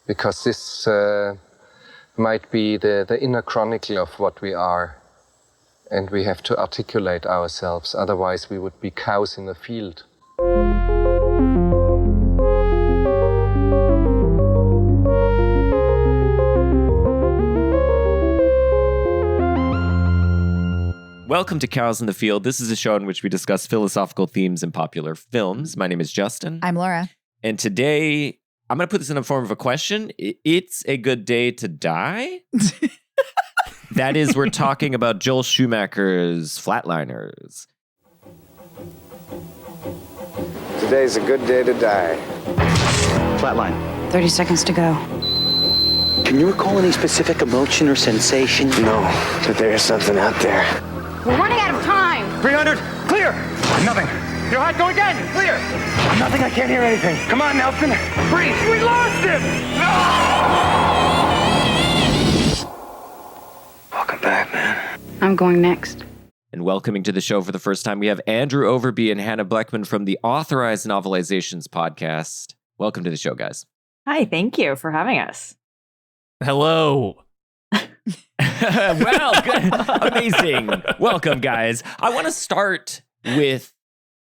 because this might be the inner chronicle of what we are, and we have to articulate ourselves, otherwise we would be cows in a field. Welcome to Cows in the Field. This is a show in which we discuss philosophical themes in popular films. My name is Justin. I'm Laura. And today, I'm going to put this in the form of a question. It's a good day to die? That is, we're talking about Joel Schumacher's Flatliners. Today's a good day to die. Flatline. 30 seconds to go. Can you recall any specific emotion or sensation? No, but there is something out there. We're running out of time. 300, clear! Nothing. Your hot, go again, clear! Nothing, I can't hear anything. Come on, Nelson. Breathe. We lost him! No! Welcome back, man. I'm going next. And welcoming to the show for the first time, we have Andrew Overbye and Hannah Blechman from the Authorized Novelizations Podcast. Welcome to the show, guys. Hi, thank you for having us. Hello. Well, good. Amazing. Welcome, guys. I want to start with,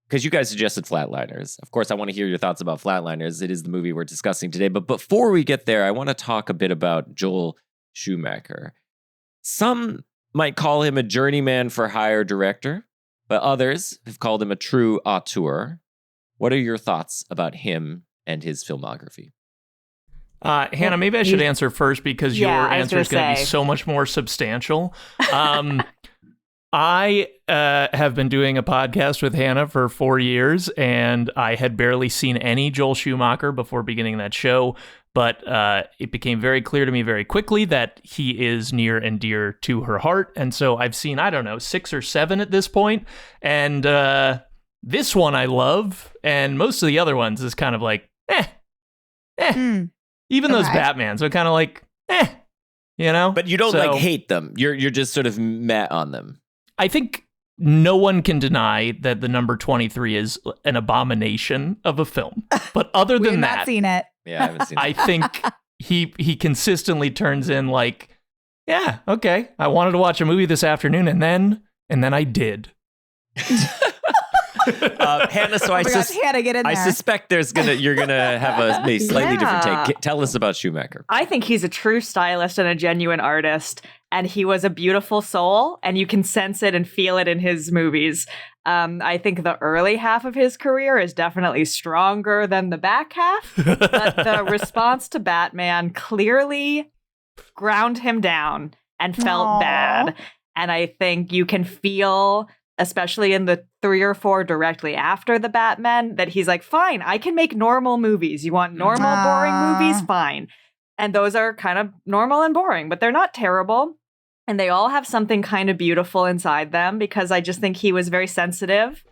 because you guys suggested Flatliners. Of course, I want to hear your thoughts about Flatliners. It is the movie we're discussing today. But before we get there, I want to talk a bit about Joel Schumacher. Some might call him a journeyman for hire director, but others have called him a true auteur. What are your thoughts about him and his filmography? Hannah, maybe I should answer first because your answer is going to be so much more substantial. I have been doing a podcast with Hannah for 4 years, and I had barely seen any Joel Schumacher before beginning that show, but it became very clear to me very quickly that he is near and dear to her heart, and so I've seen, 6 or 7 at this point, and this one I love, and most of the other ones is kind of like, Even those Batmans are kind of like, you know? But you don't hate them. You're just sort of meh on them. I think no one can deny that the number 23 is an abomination of a film. But other than that, not seen it. Yeah, I haven't seen it. I think he consistently turns in like, yeah, okay, I wanted to watch a movie this afternoon, and then I did. Hannah, so Hannah, get in there. I suspect you're gonna have a slightly different take. Tell us about Schumacher. I think he's a true stylist and a genuine artist, and he was a beautiful soul, and you can sense it and feel it in his movies. I think the early half of his career is definitely stronger than the back half, but the response to Batman clearly ground him down and felt bad. And I think you can feel, especially in the 3 or 4 directly after the Batman, that he's like, fine, I can make normal movies. You want normal, boring movies? Fine. And those are kind of normal and boring, but they're not terrible. And they all have something kind of beautiful inside them, because I just think he was very sensitive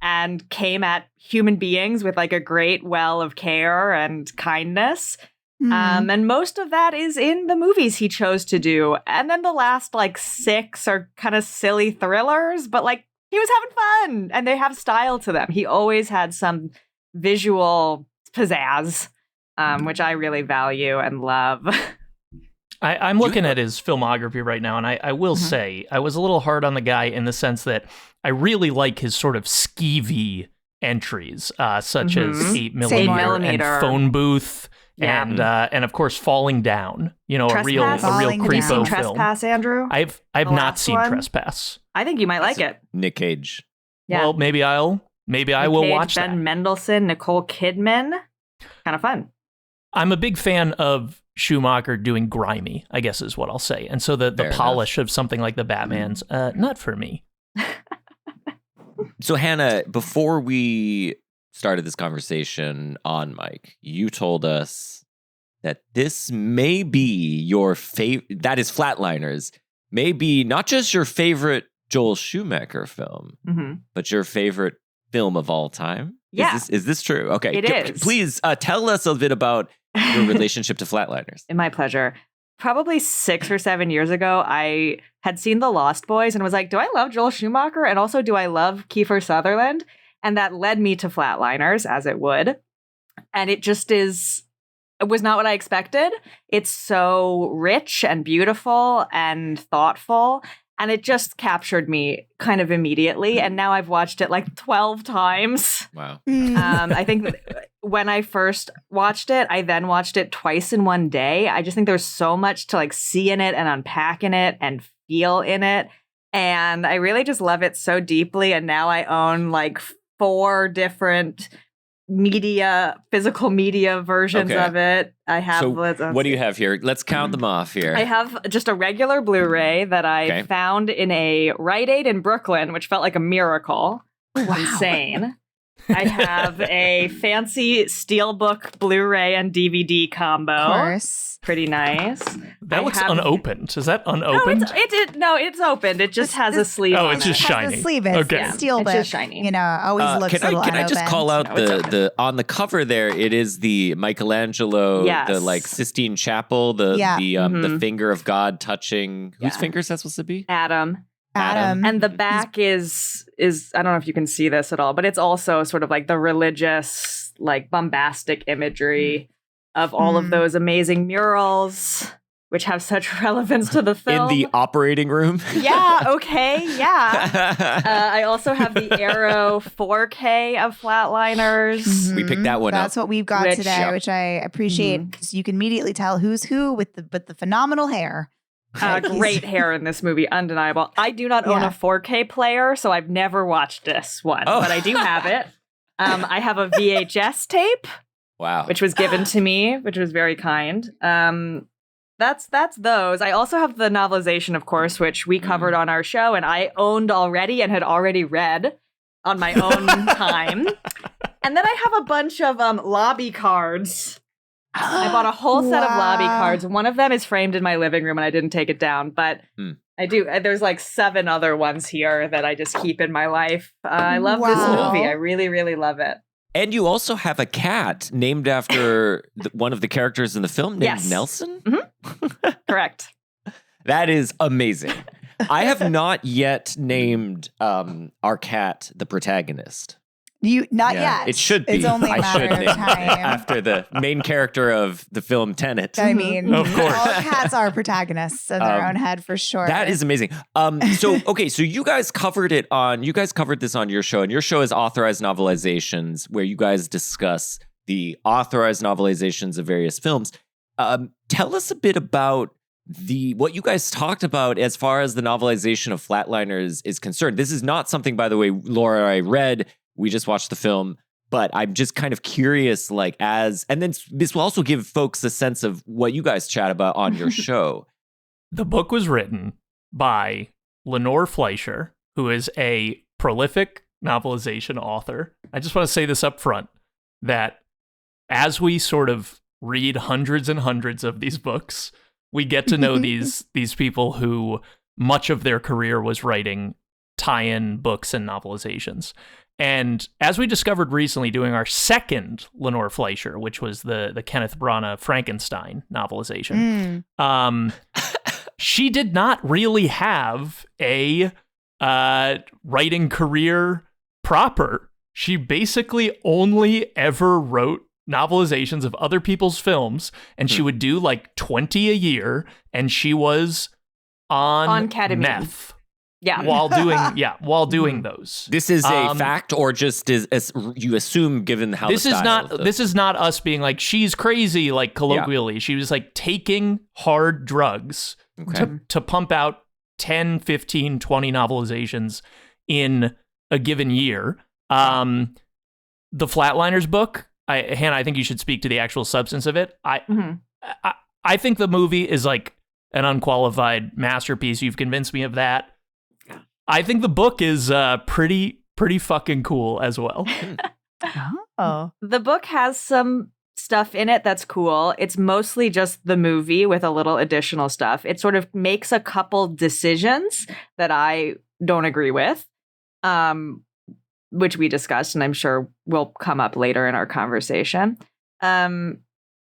and came at human beings with like a great well of care and kindness. And most of that is in the movies he chose to do. And then the last 6 are kind of silly thrillers, but he was having fun, and they have style to them. He always had some visual pizzazz, which I really value and love. I'm looking at his filmography right now, and I will say I was a little hard on the guy in the sense that I really like his sort of skeevy entries, such as 8 millimeter and Phone Booth. Yeah. And of course, Falling Down, a real creepo film. Trespass, Andrew? I've not seen Trespass. I think you might like it. Nick Cage. Yeah. Well, maybe I will watch that. Ben Mendelsohn, Nicole Kidman. Kind of fun. I'm a big fan of Schumacher doing grimy, I guess is what I'll say. And so the polish of something like the Batman's, not for me. So Hannah, before we started this conversation on mic, you told us that this may be your favorite, that is Flatliners, may be not just your favorite Joel Schumacher film, but your favorite film of all time. Yeah. Is this true? Okay. It is. Please tell us a bit about your relationship to Flatliners. My pleasure. Probably 6 or 7 years ago, I had seen The Lost Boys and was like, do I love Joel Schumacher? And also, do I love Kiefer Sutherland? And that led me to Flatliners, as it would. And it just is was not what I expected. It's so rich and beautiful and thoughtful. And it just captured me kind of immediately. And now I've watched it like 12 times. Wow. I think when I first watched it, I then watched it twice in one day. I just think there's so much to like see in it and unpack in it and feel in it. And I really just love it so deeply. And now I own like 4 different physical media versions of it. I have. So what do you have here? Let's count them off here. I have just a regular Blu-ray that I found in a Rite Aid in Brooklyn, which felt like a miracle. Wow. Insane. I have a fancy Steelbook Blu-ray and DVD combo. Of course. Pretty nice. That looks unopened. Is that unopened? No, it's opened. It just has a sleeve on it. Oh, it's just shiny. It has the sleeve. It's Steelbook. It's just shiny. You know, always looks a little Can I just call out the on the cover there? It is the Michelangelo, the like Sistine Chapel, the finger of God touching. Whose fingers that's supposed to be? Adam. And the back is I don't know if you can see this at all, but it's also sort of like the religious, like bombastic imagery of all of those amazing murals, which have such relevance to the film. In the operating room? Yeah, okay, yeah. I also have the Arrow 4K of Flatliners. We picked that one up. That's what we've got today, which I appreciate because you can immediately tell who's who with the phenomenal hair. Great hair in this movie, undeniable. I do not own a 4K player, so I've never watched this one, but I do have it. I have a VHS tape. Wow. Which was given to me, which was very kind. That's those. I also have the novelization, of course, which we covered on our show and I owned already and had already read on my own time. And then I have a bunch of lobby cards. I bought a whole set of lobby cards. One of them is framed in my living room and I didn't take it down, but I do. There's like 7 other ones here that I just keep in my life. I love this movie. I really, really love it. And you also have a cat named after one of the characters in the film named Nelson? Mm-hmm. Correct. That is amazing. I have not yet named our cat the protagonist. Not yet. It should be. It's only a matter of time. After the main character of the film Tenet. I mean, of course. All cats are protagonists in their own head for sure. That is amazing. So you guys covered this on your show, and your show is Authorized Novelizations, where you guys discuss the authorized novelizations of various films. Tell us a bit about what you guys talked about as far as the novelization of Flatliners is concerned. This is not something, by the way, Laura, I read. We just watched the film, but I'm just kind of curious, and then this will also give folks a sense of what you guys chat about on your show. The book was written by Lenore Fleischer, who is a prolific novelization author. I just want to say this up front, that as we sort of read hundreds and hundreds of these books, we get to know these people who much of their career was writing tie-in books and novelizations. And as we discovered recently doing our second Lenore Fleischer, which was the Kenneth Branagh Frankenstein novelization, she did not really have a writing career proper. She basically only ever wrote novelizations of other people's films, and she would do like 20 a year, and she was on ketamine. Meth. Yeah. While doing those. This is a fact, or just as you assume, given how this is not us being like she's crazy, like colloquially. She was like taking hard drugs to pump out 10, 15, 20 novelizations in a given year. The Flatliners book, Hannah, I think you should speak to the actual substance of it. I think the movie is like an unqualified masterpiece. You've convinced me of that. I think the book is pretty fucking cool as well. The book has some stuff in it that's cool. It's mostly just the movie with a little additional stuff. It sort of makes a couple decisions that I don't agree with, which we discussed, and I'm sure will come up later in our conversation.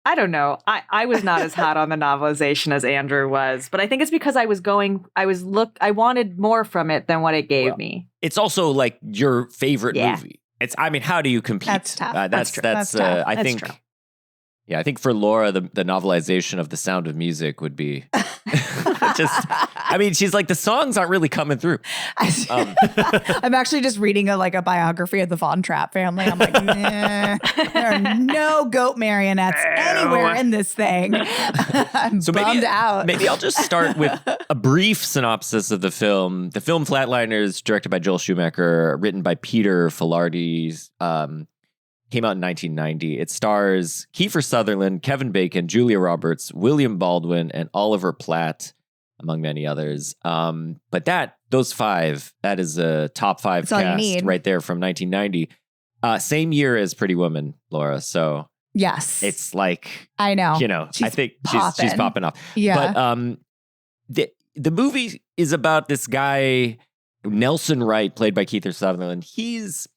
I don't know. I was not as hot on the novelization as Andrew was, but I think it's because I wanted more from it than what it gave me. It's also like your favorite movie. How do you compete? That's tough. That's true. I think true. Yeah, I think for Laura, the novelization of The Sound of Music would be she's like, the songs aren't really coming through. I'm actually just reading a biography of the Von Trapp family. I'm like, nah, there are no goat marionettes anywhere in this thing. I'm bummed out. Maybe I'll just start with a brief synopsis of the film. The film Flatliners, directed by Joel Schumacher, written by Peter Filardi, came out in 1990. It stars Kiefer Sutherland, Kevin Bacon, Julia Roberts, William Baldwin, and Oliver Platt, among many others. But those five, that is a top five cast right there from 1990. Same year as Pretty Woman, Laura. So yes, it's like, I know. I think she's popping off. Yeah. But the movie is about this guy, Nelson Wright, played by Kiefer Sutherland. He's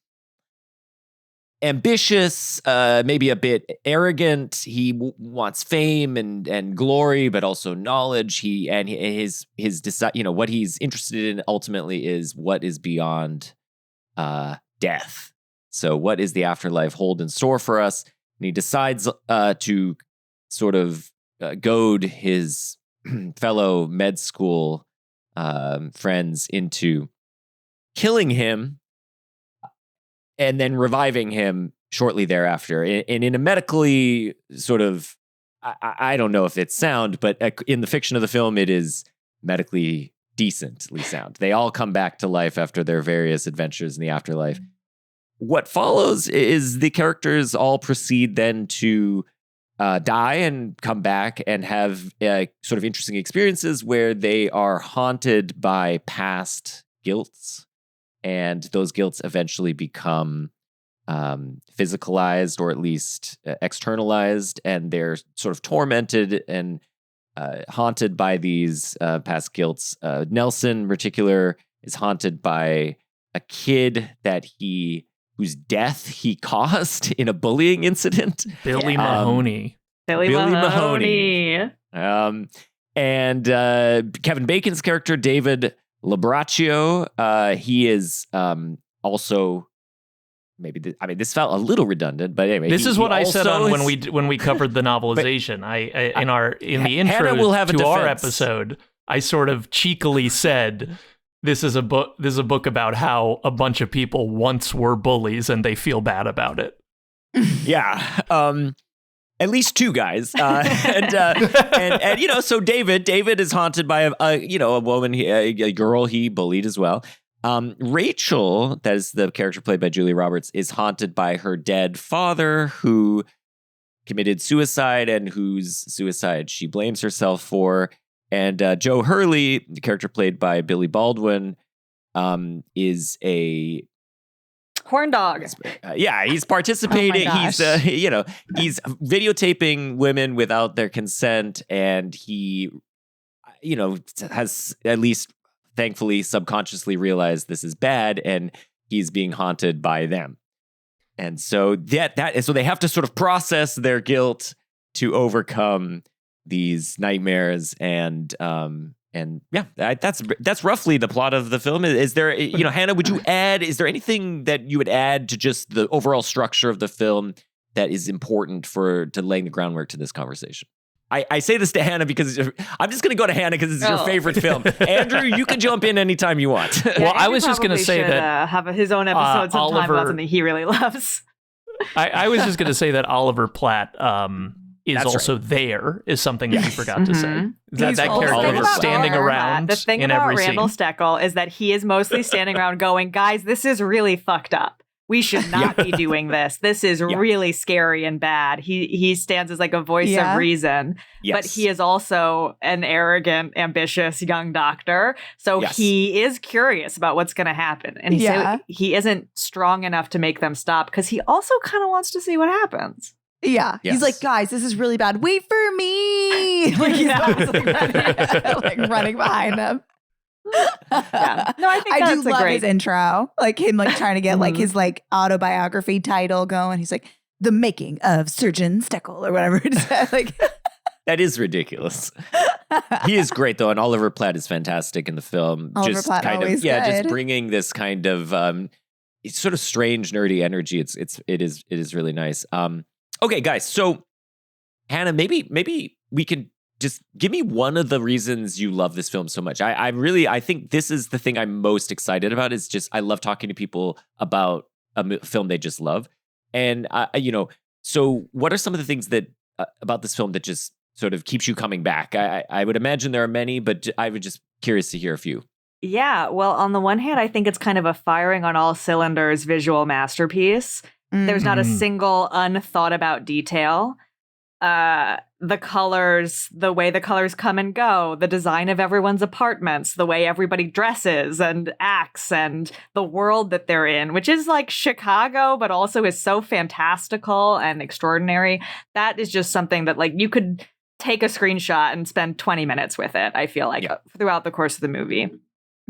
ambitious, maybe a bit arrogant. He wants fame and glory, but also knowledge. His what he's interested in ultimately is what is beyond death. So what is the afterlife hold in store for us? And he decides to sort of goad his fellow med school friends into killing him and then reviving him shortly thereafter. And in a medically sort of, I don't know if it's sound, but in the fiction of the film, it is medically decently sound. They all come back to life after their various adventures in the afterlife. What follows is the characters all proceed then to die and come back and have sort of interesting experiences where they are haunted by past guilts. And those guilts eventually become physicalized or at least externalized, and they're sort of tormented and haunted by these past guilts. Nelson, in particular, is haunted by a kid whose death he caused in a bullying incident. Billy Mahoney. Billy Mahoney. And Kevin Bacon's character, David Labraccio, he is also this felt a little redundant, but anyway. This is what I said on when we covered the novelization. In the intro to our episode, I sort of cheekily said, This is a book about how a bunch of people once were bullies and they feel bad about it. Yeah. At least two guys. So David is haunted by a woman, a girl he bullied as well. Rachel, that is the character played by Julia Roberts, is haunted by her dead father who committed suicide and whose suicide she blames herself for. And Joe Hurley, the character played by Billy Baldwin, is a horn dog. He's participating. Oh He's videotaping women without their consent, and he, has at least thankfully subconsciously realized this is bad, and he's being haunted by them. And so so they have to sort of process their guilt to overcome these nightmares, and that's roughly the plot of the film. Is there, Hannah, would you add? Is there anything that you would add to just the overall structure of the film that is important to laying the groundwork to this conversation? I say this to Hannah because I'm just going to go to Hannah because it's your favorite film. Andrew, you can jump in anytime you want. Well, I was just going to say that have his own episode sometime about something he really loves. I was just going to say that Oliver Platt is also there is something that you forgot to say. That character is standing around. The thing in about every Randall scene. Steckel is that he is mostly standing around going, guys, this is really fucked up. We should not be doing this. This is really scary and bad. He stands as like a voice of reason, but he is also an arrogant, ambitious young doctor. So he is curious about what's going to happen. And he isn't strong enough to make them stop because he also kind of wants to see what happens. Yeah. Yes. He's like, guys, this is really bad. Wait for me. Like running behind them. Yeah. No, I think I that's do love his intro. Like him trying to get like his autobiography title going. He's like, The Making of Surgeon Steckel or whatever it is. Like that is ridiculous. He is great though, and Oliver Platt is fantastic in the film. Oliver Platt always good. Just bringing this kind of it's sort of strange nerdy energy. It is really nice. Okay, guys, so Hannah, maybe we could just give me one of the reasons you love this film so much. I think this is the thing I'm most excited about. Is just I love talking to people about a film they just love, and so what are some of the things that about this film that just sort of keeps you coming back? I would imagine there are many, but I would just curious to hear a few. Yeah, well, on the one hand, I think it's kind of a firing on all cylinders visual masterpiece. There's not a single unthought about detail. The colors, the way the colors come and go, the design of everyone's apartments, the way everybody dresses and acts, and the world that they're in, which is like Chicago, but also is so fantastical and extraordinary. That is just something that like you could take a screenshot and spend 20 minutes with it, I feel like, throughout the course of the movie.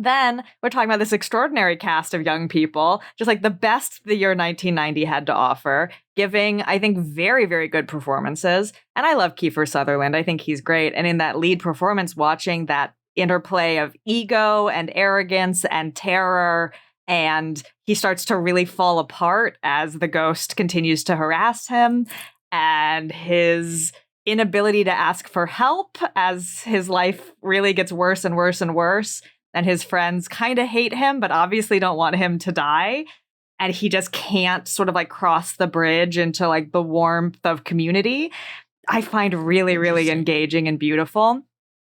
Then we're talking about this extraordinary cast of young people, just like the best the year 1990 had to offer, giving, I think, very, very good performances. And I love Kiefer Sutherland. I think he's great. And in that lead performance, watching that interplay of ego and arrogance and terror, and he starts to really fall apart as the ghost continues to harass him, and his inability to ask for help as his life really gets worse and worse and worse. And his friends kind of hate him, but obviously don't want him to die. And he just can't sort of like cross the bridge into like the warmth of community. I find really, really engaging and beautiful.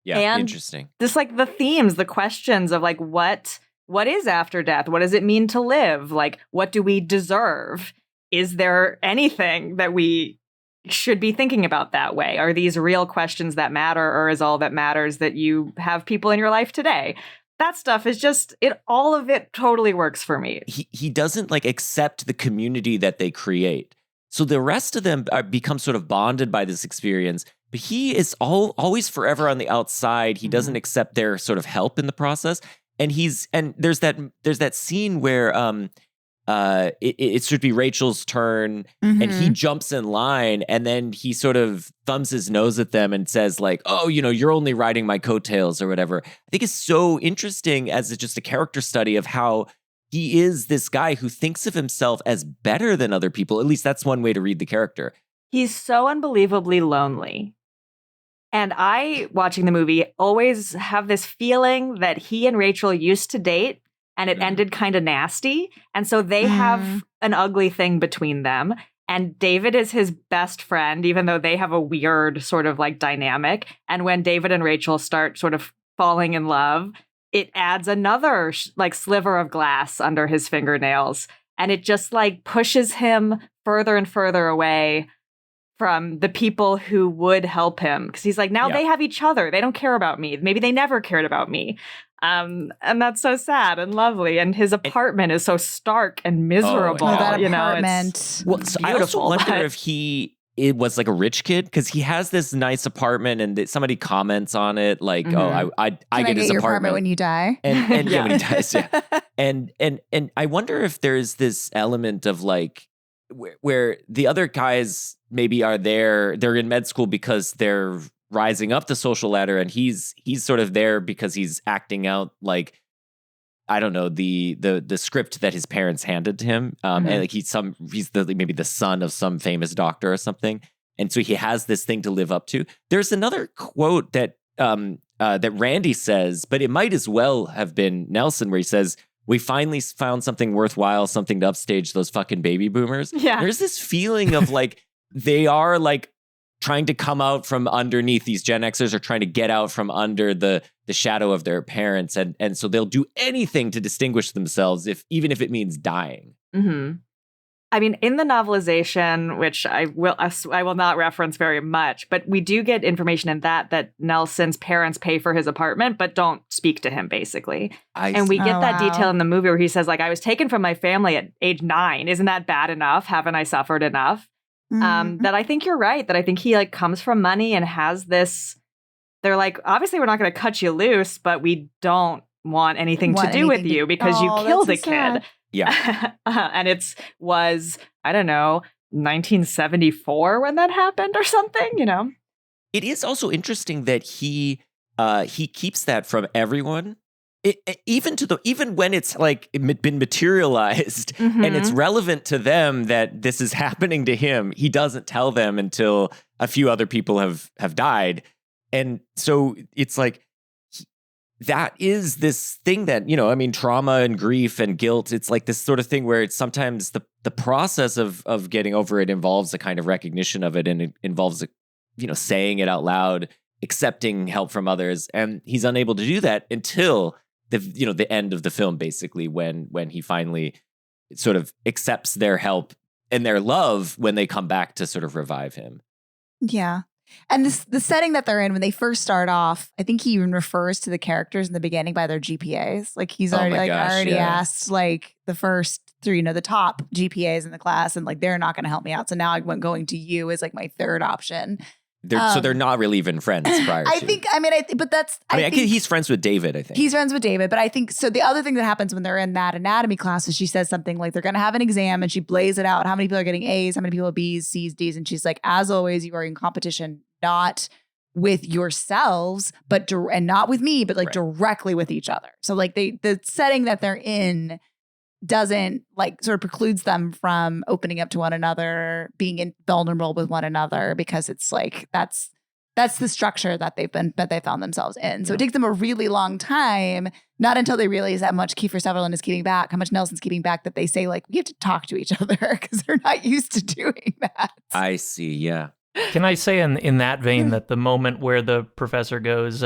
Yeah, and interesting. Just like the themes, the questions of like, what is after death? What does it mean to live? Like, what do we deserve? Is there anything that we should be thinking about that way? Are these real questions that matter, or is all that matters that you have people in your life today? That stuff is just, all of it totally works for me. He doesn't like accept the community that they create. So the rest of them become sort of bonded by this experience, but he is always forever on the outside. He doesn't accept their sort of help in the process. And there's that scene where it should be Rachel's turn, and he jumps in line, and then he sort of thumbs his nose at them and says like, oh, you're only riding my coattails or whatever. I think it's so interesting as just a character study of how he is this guy who thinks of himself as better than other people. At least that's one way to read the character. He's so unbelievably lonely. And I, watching the movie, always have this feeling that he and Rachel used to date, and it ended kind of nasty. And so they have an ugly thing between them. And David is his best friend, even though they have a weird sort of like dynamic. And when David and Rachel start sort of falling in love, it adds another like sliver of glass under his fingernails. And it just like pushes him further and further away from the people who would help him. Because he's like, now they have each other. They don't care about me. Maybe they never cared about me. And that's so sad and lovely. And his apartment is so stark and miserable. That apartment. So I also wonder if it was like a rich kid, because he has this nice apartment, and somebody comments on it like, "Oh, I get his your apartment when you die." And when he dies, and I wonder if there's this element of like where the other guys maybe they're in med school because they're rising up the social ladder, and he's sort of there because he's acting out like, I don't know, the script that his parents handed to him, and like he's maybe the son of some famous doctor or something, and so he has this thing to live up to. There's another quote that Randy says, but it might as well have been Nelson, where he says, "We finally found something worthwhile, something to upstage those fucking baby boomers." Yeah, there's this feeling of like they are like trying to come out from underneath. These Gen Xers are trying to get out from under the shadow of their parents. And so they'll do anything to distinguish themselves, even if it means dying. I mean, in the novelization, which I will not reference very much, but we do get information in that Nelson's parents pay for his apartment, but don't speak to him, basically. And we get that detail in the movie where he says, like, I was taken from my family at age 9. Isn't that bad enough? Haven't I suffered enough? That I think you're right, that I think he like comes from money and has this, they're like, obviously we're not going to cut you loose, but we don't want anything to do with you because you killed a kid. Yeah. And was, I don't know, 1974 when that happened or something, It is also interesting that he keeps that from everyone. Even when it's like been materialized and it's relevant to them that this is happening to him, he doesn't tell them until a few other people have died. And so it's like, that is this thing that, trauma and grief and guilt. It's like this sort of thing where it's sometimes the process of getting over it involves a kind of recognition of it, and it involves, saying it out loud, accepting help from others. And he's unable to do that until the end of the film, basically, when he finally sort of accepts their help and their love when they come back to sort of revive him. Yeah. And the setting that they're in when they first start off, I think he even refers to the characters in the beginning by their GPAs. Like he's already asked like the first three, the top GPAs in the class, and like they're not going to help me out. So now I went going to you as like my third option. So they're not really even friends prior to. I think he's friends with David, I think. He's friends with David, but I think, so the other thing that happens when they're in that anatomy class is she says something like they're going to have an exam, and she blays it out. How many people are getting A's? How many people are B's, C's, D's? And she's like, as always, you are in competition, not with yourselves, and not with me, but like directly with each other. So like the setting that they're in doesn't like sort of precludes them from opening up to one another, being vulnerable with one another, because it's like that's the structure that they found themselves in. So it takes them a really long time, not until they realize how much Kiefer Sutherland is keeping back, how much Nelson's keeping back, that they say like, we have to talk to each other, because they're not used to doing that. I see. Yeah. Can I say in that vein that the moment where the professor goes,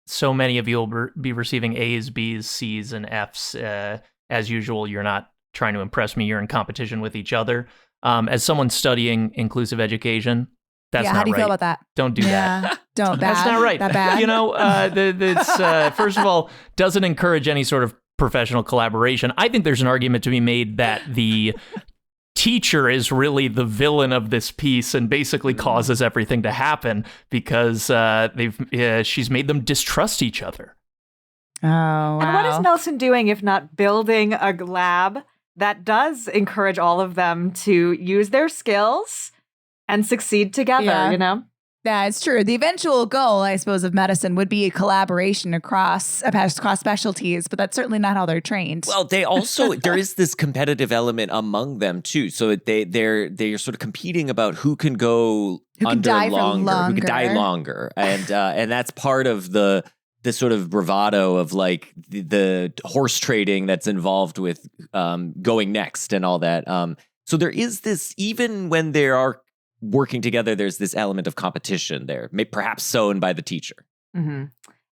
so many of you will be receiving A's, B's, C's, and F's. As usual, you're not trying to impress me. You're in competition with each other. As someone studying inclusive education, that's not right. How do you feel about that? Don't do that. Don't. That's not right. That bad. It's first of all, doesn't encourage any sort of professional collaboration. I think there's an argument to be made that the teacher is really the villain of this piece and basically causes everything to happen, because she's made them distrust each other. Oh, wow. And what is Nelson doing if not building a lab that does encourage all of them to use their skills and succeed together, Yeah, it's true. The eventual goal, I suppose, of medicine would be a collaboration across specialties, but that's certainly not how they're trained. Well, they also, there is this competitive element among them too. So they're sort of competing about who can go who can die longer, who can die longer, and that's part of the sort of bravado of like the horse trading that's involved with going next and all that. So there is this, even when there are working together, there's this element of competition there, perhaps sown by the teacher. Mm-hmm.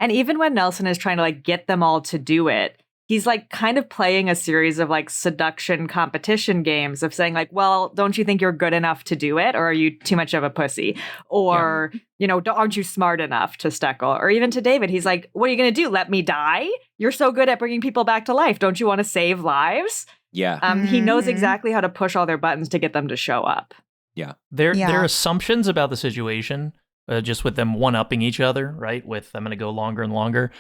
And even when Nelson is trying to like get them all to do it, he's like kind of playing a series of like seduction competition games of saying like, well, don't you think you're good enough to do it? Or are you too much of a pussy? Or, aren't you smart enough to Steckel? Or even to David, he's like, what are you going to do? Let me die? You're so good at bringing people back to life. Don't you want to save lives? Yeah. He knows exactly how to push all their buttons to get them to show up. Yeah. Their assumptions about the situation, just with them one-upping each other, right? With I'm going to go longer and longer.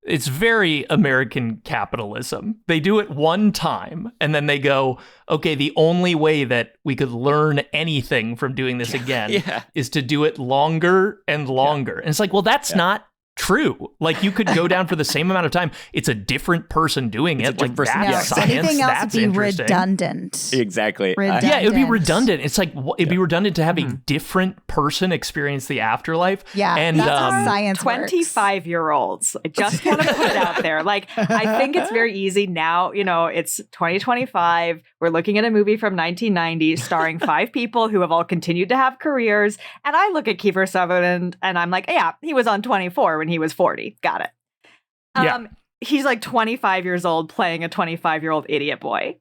It's very American capitalism. They do it one time, and then they go, okay, the only way that we could learn anything from doing this again is to do it longer and longer. And it's like, well, that's not true. Like, you could go down for the same amount of time. It's a different person doing it. Like, that's science. Anything else that's would be redundant. Exactly. Yeah, it would be redundant. It's like, it'd be redundant to have a different person experience the afterlife. Yeah, and that's how science 25-year-olds. I just want to put it out there. Like, I think it's very easy now. It's 2025. We're looking at a movie from 1990 starring 5 people who have all continued to have careers. And I look at Kiefer Sutherland and I'm like, yeah, he was on 24 when he was 40. Got it. He's like 25 years old playing a 25-year-old idiot boy.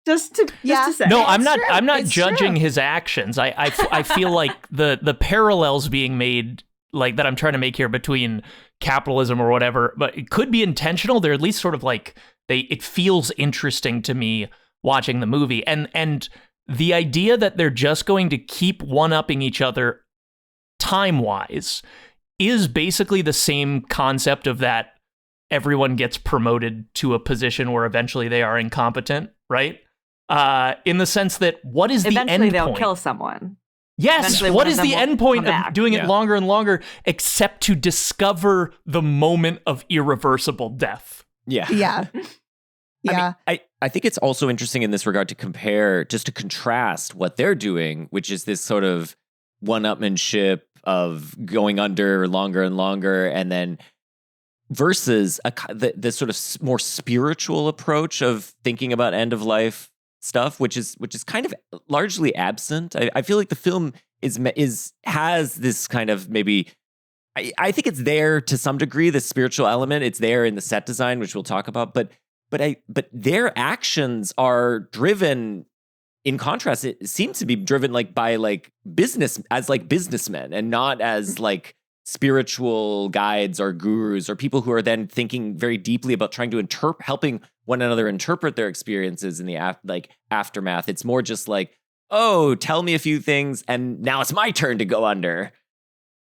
Just to say. No, I'm not judging his actions. I feel like the parallels being made, like, that I'm trying to make here between capitalism or whatever, but it could be intentional. They're at least sort of like it feels interesting to me watching the movie, and the idea that they're just going to keep one-upping each other time-wise is basically the same concept of that everyone gets promoted to a position where eventually they are incompetent, right? In the sense that, what is the end point? Eventually they'll kill someone. Yes, what is the end point of doing it longer and longer, except to discover the moment of irreversible death? Yeah. I I think it's also interesting in this regard to contrast what they're doing, which is this sort of one-upmanship of going under longer and longer, and then versus the sort of more spiritual approach of thinking about end of life stuff, which is kind of largely absent. I feel like the film has this kind of maybe. I think it's there to some degree, the spiritual element. It's there in the set design, which we'll talk about, but their actions are driven. In contrast, it seems to be driven by businessmen and not as spiritual guides or gurus or people who are then thinking very deeply about trying to helping one another interpret their experiences in the aftermath. It's more just oh, tell me a few things and now it's my turn to go under.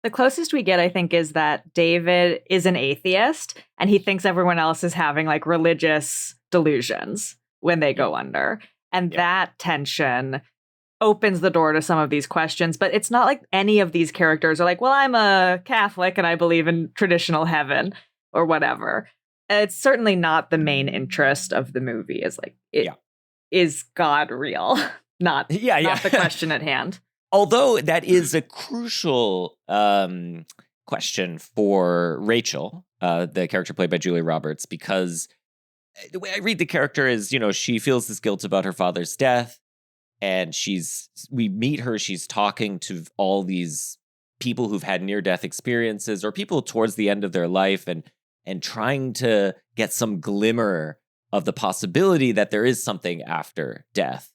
The closest we get, I think, is that David is an atheist and he thinks everyone else is having religious delusions when they go under. And that tension opens the door to some of these questions. But it's not like any of these characters are well, I'm a Catholic and I believe in traditional heaven or whatever. It's certainly not the main interest of the movie is God real? Not the question at hand. Although that is a crucial question for Rachel, the character played by Julia Roberts, because the way I read the character is, she feels this guilt about her father's death, and we meet her, she's talking to all these people who've had near-death experiences or people towards the end of their life and trying to get some glimmer of the possibility that there is something after death.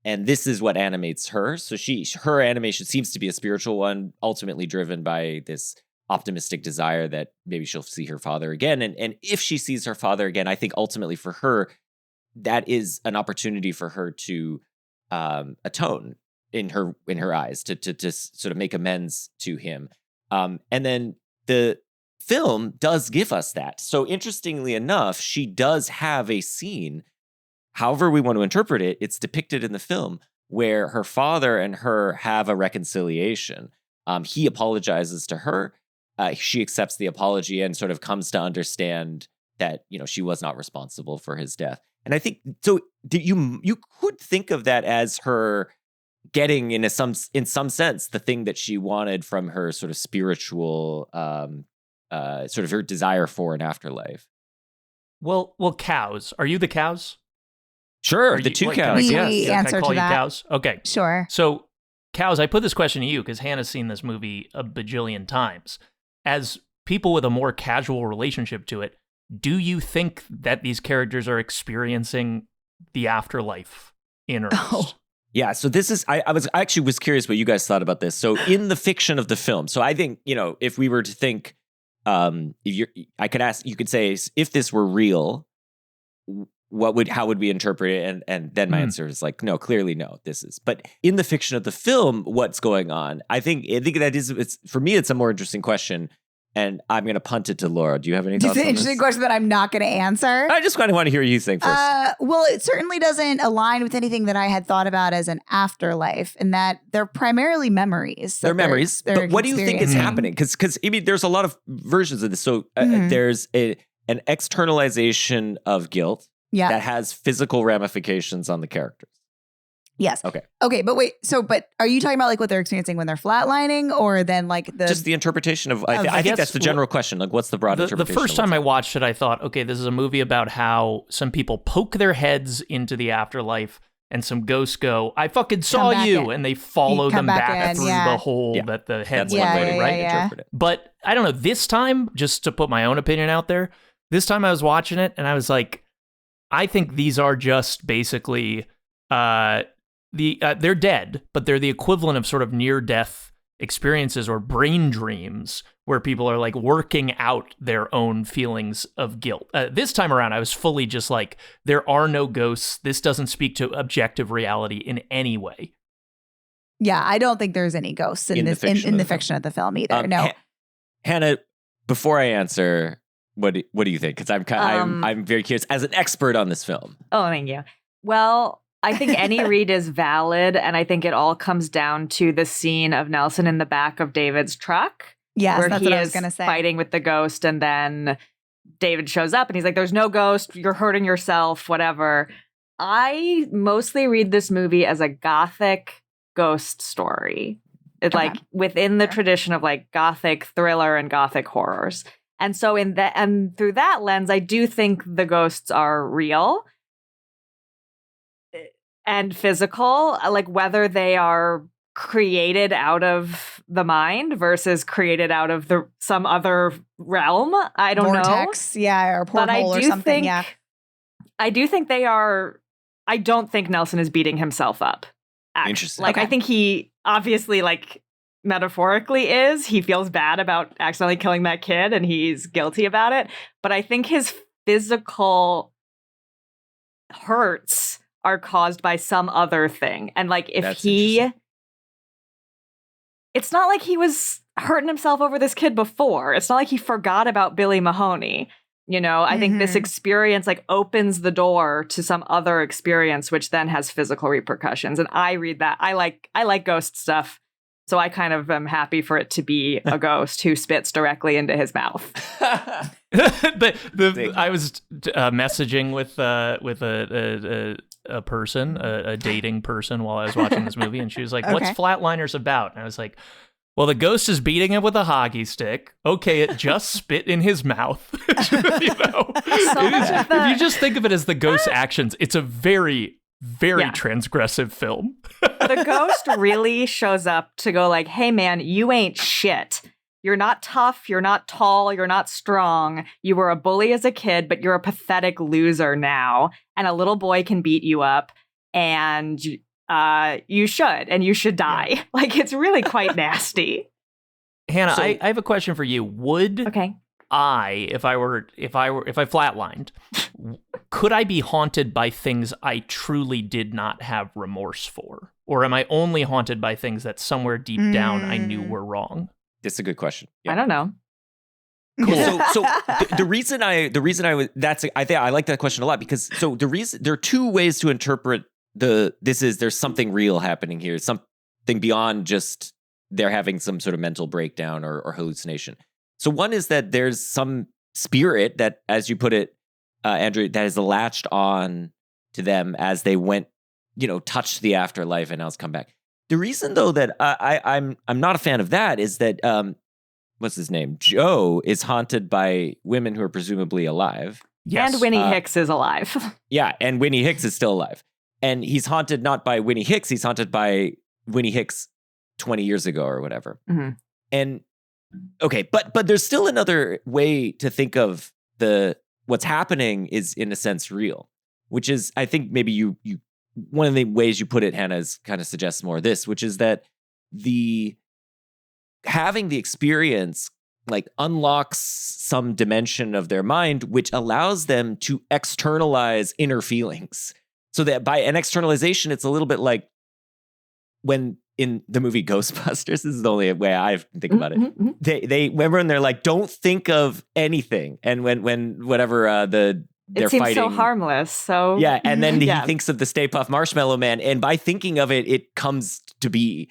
And this is what animates her. So her animation seems to be a spiritual one, ultimately driven by this optimistic desire that maybe she'll see her father again. And if she sees her father again, I think ultimately for her, that is an opportunity for her to atone in her eyes, to sort of make amends to him. And then the film does give us that. So interestingly enough, she does have a scene. However we want to interpret it, it's depicted in the film where her father and her have a reconciliation. He apologizes to her. She accepts the apology and sort of comes to understand that, she was not responsible for his death. And I think, so you could think of that as her getting, in some sense, the thing that she wanted from her sort of spiritual, sort of her desire for an afterlife. Well, cows. Are you the cows? Sure, the two cows. We Yes. answer Can I call to you that. cows? Okay. Sure. So, cows, I put this question to you because Hannah's seen this movie a bajillion times. As people with a more casual relationship to it, do you think that these characters are experiencing the afterlife in earnest? Oh. Yeah, so this is, I was curious what you guys thought about this. So in the fiction of the film, so I think, if we were to think, you could say, if this were real, how would we interpret it? And then my answer is no, clearly no, this is. But in the fiction of the film, what's going on? I think that is, for me, it's a more interesting question. And I'm going to punt it to Laura. Do you have any thoughts on It's an this? interesting question that I'm not going to answer. I just kind of want to hear you think first. Well, it certainly doesn't align with anything that I had thought about as an afterlife, in that they're primarily memories. They're memories. But what do you think is happening? Because there's a lot of versions of this. So there's an externalization of guilt that has physical ramifications on the characters. Yes. Okay, but wait. But are you talking about what they're experiencing when they're flatlining, or then just the interpretation of? I think that's the general question. What's the broad interpretation? The first time I watched it, I thought, okay, this is a movie about how some people poke their heads into the afterlife, and some ghosts go, "I fucking saw you," and they follow them back through the hole that the head went in, right? Interpret it. But I don't know. This time, just to put my own opinion out there, this time I was watching it, and I was like, I think these are just basically. They're dead, but they're the equivalent of sort of near-death experiences or brain dreams where people are working out their own feelings of guilt. This time around, I was fully just there are no ghosts. This doesn't speak to objective reality in any way. Yeah, I don't think there's any ghosts in the fiction of the film either. No. Hannah, before I answer, what do you think? Because I'm very curious as an expert on this film. Oh, thank you. Well, I think any read is valid, and I think it all comes down to the scene of Nelson in the back of David's truck. Yes, where that's he what I was is going to say. Fighting with the ghost, and then David shows up, and he's like, "There's no ghost. You're hurting yourself. Whatever." I mostly read this movie as a gothic ghost story. It's like within the tradition of like gothic thriller and gothic horrors. And so and through that lens, I do think the ghosts are real and physical, like whether they are created out of the mind versus created out of some other realm. I don't know. Vortex, yeah, or porthole or something. Yeah. I do think they are. I don't think Nelson is beating himself up. Interesting. Like, I think he obviously, like, metaphorically is. He feels bad about accidentally killing that kid and he's guilty about it. But I think his physical hurts are caused by some other thing. And, like, it's not like he was hurting himself over this kid before. It's not like he forgot about Billy Mahoney. You know, I think this experience like opens the door to some other experience, which then has physical repercussions. And I read that. I like ghost stuff. So I kind of am happy for it to be a ghost who spits directly into his mouth. I was messaging with a person, a dating person, while I was watching this movie, and she was like, "What's Flatliners about?" And I was like, "Well, the ghost is beating him with a hockey stick. Okay, it just spit in his mouth." If you just think of it as the ghost's actions, it's a very, very transgressive film. The ghost really shows up to go like, "Hey, man, you ain't shit. You're not tough. You're not tall. You're not strong. You were a bully as a kid, but you're a pathetic loser now. And a little boy can beat you up. And you should die." Yeah. Like, it's really quite nasty. Hannah, I have a question for you. Would if I flatlined, could I be haunted by things I truly did not have remorse for? Or am I only haunted by things that somewhere deep down I knew were wrong? That's a good question. Yeah. I don't know. Cool. So the reason I like that question a lot, because there are two ways to interpret there's something real happening here, something beyond just they're having some sort of mental breakdown or hallucination. So one is that there's some spirit that, as you put it, Andrew, that has latched on to them as they went, touched the afterlife and now it's come back. The reason, though, that I'm not a fan of that is that what's his name? Joe is haunted by women who are presumably alive. Yes. And Winnie Hicks is alive. Yeah, and Winnie Hicks is still alive. And he's haunted not by Winnie Hicks, he's haunted by Winnie Hicks 20 years ago or whatever. Mm-hmm. And okay, but there's still another way to think of what's happening is in a sense real, which is, I think maybe you one of the ways you put it, Hannah, is kind of suggests more of this, which is that having the experience like unlocks some dimension of their mind, which allows them to externalize inner feelings. So that by an externalization, it's a little bit like when in the movie Ghostbusters, this is the only way I think about it. Mm-hmm. They remember when they're like, don't think of anything. And when whatever they're fighting. It seems so harmless. So yeah, and then he thinks of the Stay Puft Marshmallow Man, and by thinking of it, it comes to be.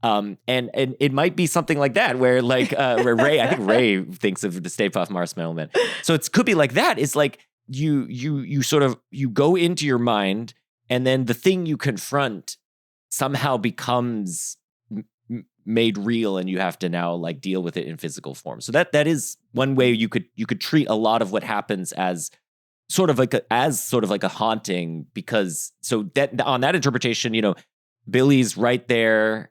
And it might be something like that, where like where I think Ray thinks of the Stay Puft Marshmallow Man. So it could be like that. It's like you sort of go into your mind, and then the thing you confront somehow becomes made real, and you have to now like deal with it in physical form. So that is one way you could treat a lot of what happens as sort of like a haunting, because so that on that interpretation, Billy's right there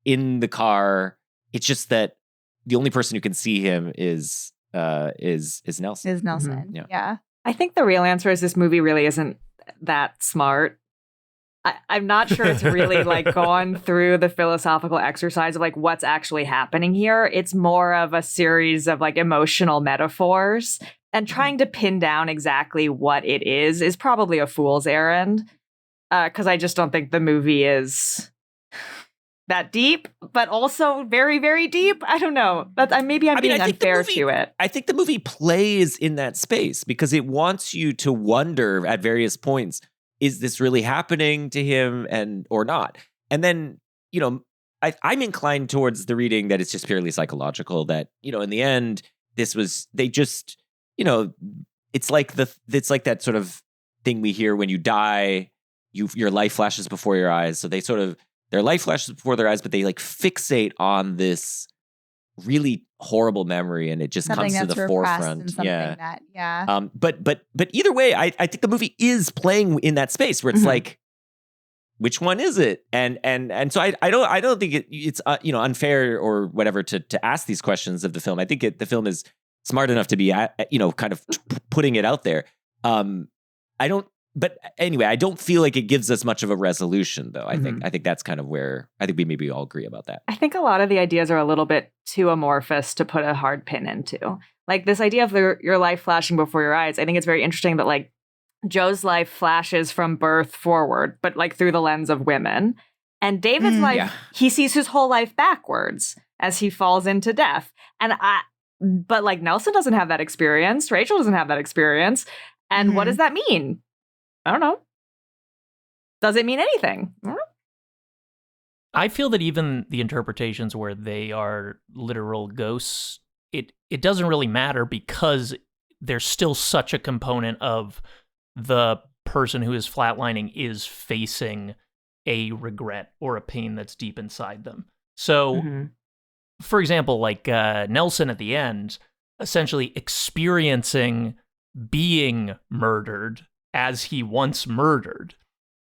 in the car. It's just that the only person who can see him is Nelson. Is Nelson. Mm-hmm. Yeah. I think the real answer is this movie really isn't that smart. I'm not sure it's really like gone through the philosophical exercise of like what's actually happening here. It's more of a series of like emotional metaphors, and trying to pin down exactly what it is probably a fool's errand. Because I just don't think the movie is that deep, but also very, very deep. I don't know. Maybe I'm being unfair to it. I think the movie plays in that space because it wants you to wonder at various points, is this really happening to him or not? And then, I'm inclined towards the reading that it's just purely psychological, that, in the end, it's like that sort of thing we hear when you die, your life flashes before your eyes. So their life flashes before their eyes, but they like fixate on this really horrible memory, and it just something comes to the forefront. But either way, I think the movie is playing in that space where it's like, which one is it? And so I don't think it's unfair or whatever to ask these questions of the film. I think the film is smart enough to be kind of putting it out there. But anyway, I don't feel like it gives us much of a resolution, though. I think that's kind of where I think we maybe all agree about that. I think a lot of the ideas are a little bit too amorphous to put a hard pin into. Like this idea of your life flashing before your eyes. I think it's very interesting that like Joe's life flashes from birth forward, but like through the lens of women. And David's life, he sees his whole life backwards as he falls into death. But like Nelson doesn't have that experience. Rachel doesn't have that experience. And what does that mean? I don't know. Does it mean anything? I feel that even the interpretations where they are literal ghosts, it doesn't really matter because there's still such a component of the person who is flatlining is facing a regret or a pain that's deep inside them. So, for example, like Nelson at the end, essentially experiencing being murdered as he once murdered,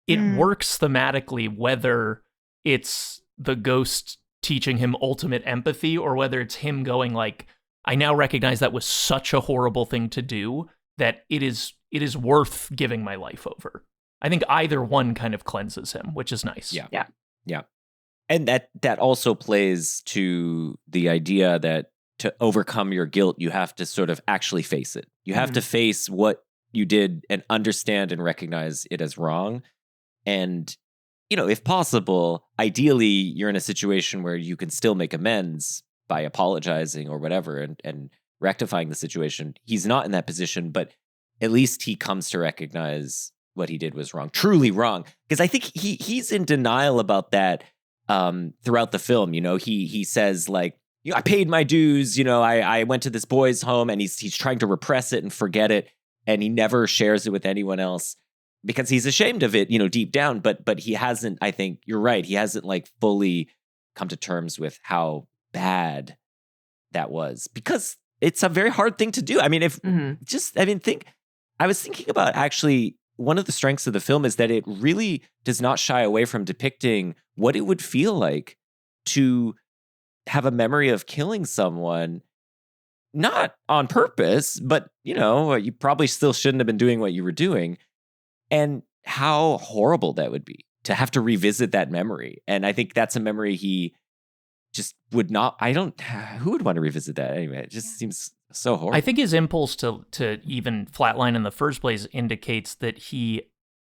it works thematically whether it's the ghost teaching him ultimate empathy or whether it's him going like, I now recognize that was such a horrible thing to do that it is worth giving my life over. I think either one kind of cleanses him, which is nice. Yeah. And that also plays to the idea that to overcome your guilt, you have to sort of actually face it. You have to face what you did and understand and recognize it as wrong. And, if possible, ideally, you're in a situation where you can still make amends by apologizing or whatever and rectifying the situation. He's not in that position, but at least he comes to recognize what he did was wrong, truly wrong. Because I think he's in denial about that throughout the film. He says like, I paid my dues. I went to this boy's home, and he's trying to repress it and forget it. And he never shares it with anyone else because he's ashamed of it, deep down. But he hasn't, I think you're right. He hasn't like fully come to terms with how bad that was, because it's a very hard thing to do. I mean, I was thinking about actually one of the strengths of the film is that it really does not shy away from depicting what it would feel like to have a memory of killing someone. Not on purpose, but, you probably still shouldn't have been doing what you were doing. And how horrible that would be to have to revisit that memory. And I think that's a memory he just would not, who would want to revisit that anyway? It just seems so horrible. I think his impulse to even flatline in the first place indicates that he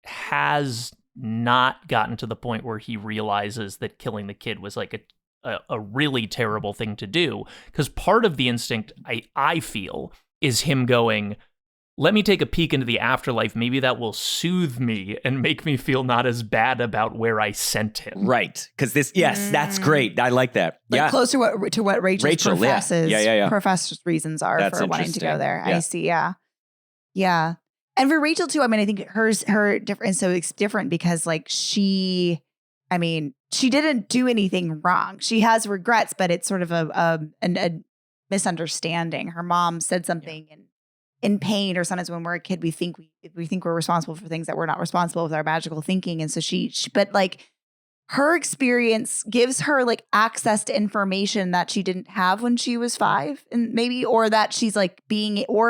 has not gotten to the point where he realizes that killing the kid was like a really terrible thing to do, because part of the instinct I feel is him going, let me take a peek into the afterlife. Maybe that will soothe me and make me feel not as bad about where I sent him. Right. Because that's great. I like that. Like close to what Rachel professes. Professor's reasons are that's for wanting to go there. Yeah. I see. Yeah. And for Rachel too, I mean, I think her different. So it's different because like she didn't do anything wrong. She has regrets, but it's sort of a misunderstanding. Her mom said something in pain, or sometimes when we're a kid, we think we're responsible for things that we're not responsible with our magical thinking. And so but like her experience gives her like access to information that she didn't have when she was 5, and maybe, or that she's like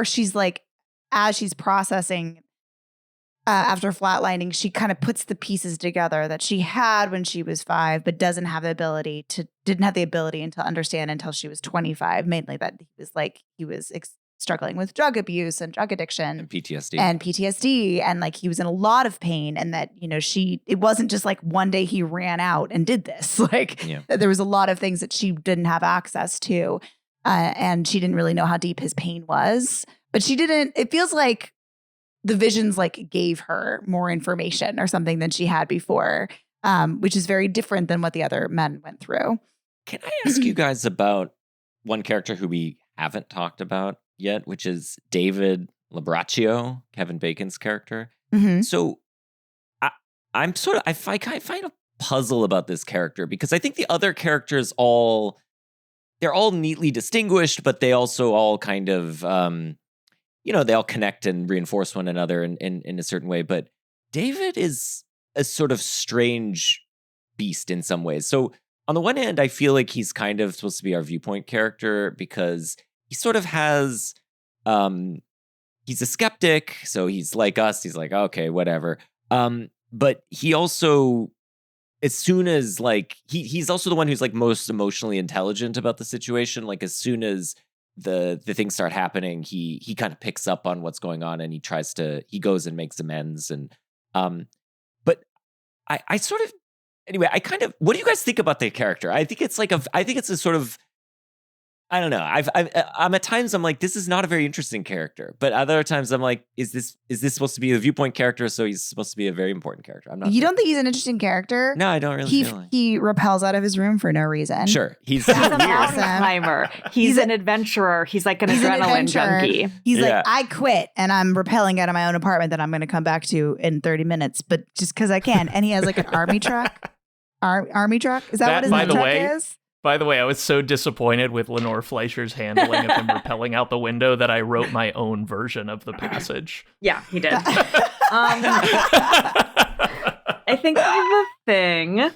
she's like, as she's processing after flatlining, she kind of puts the pieces together that she had when she was 5, but didn't have the ability to understand until she was 25. Mainly that he was struggling with drug abuse and drug addiction and PTSD, and like he was in a lot of pain, and that it wasn't just like one day he ran out and did this. There was a lot of things that she didn't have access to, and she didn't really know how deep his pain was. But she didn't. It feels like the visions like gave her more information or something than she had before, which is very different than what the other men went through. Can I ask you guys about one character who we haven't talked about yet, which is David, Labraccio, Kevin Bacon's character. Mhm. So I find a puzzle about this character because I think the other characters they're all neatly distinguished, but they also all kind of, they all connect and reinforce one another in a certain way. But David is a sort of strange beast in some ways. So on the one hand, I feel like he's kind of supposed to be our viewpoint character because he sort of has, he's a skeptic. So he's like us. He's like, okay, whatever. But he also, as soon as like, he's also the one who's like most emotionally intelligent about the situation. Like as soon as the things start happening, he kind of picks up on what's going on and he goes and makes amends. And, but I sort of, anyway, what do you guys think about the character? I think it's a sort of, I don't know. I'm at times I'm like, this is not a very interesting character, but other times I'm like, is this supposed to be a viewpoint character? So he's supposed to be a very important character. I'm not. You don't think he's an interesting character? No, I don't really. Feel like. He repels out of his room for no reason. Sure, he's He's a weird. mountain climber. He's an adventurer. He's like an adrenaline junkie. He's Yeah. like, I quit and I'm repelling out of my own apartment that I'm going to come back to in 30 minutes, but just because I can. And he has like an army truck. Army truck? Is that what his by truck the way, is? By the way, I was so disappointed with Lenore Fleischer's handling of him rappelling out the window that I wrote my own version of the passage. Yeah, he did. I think the thing,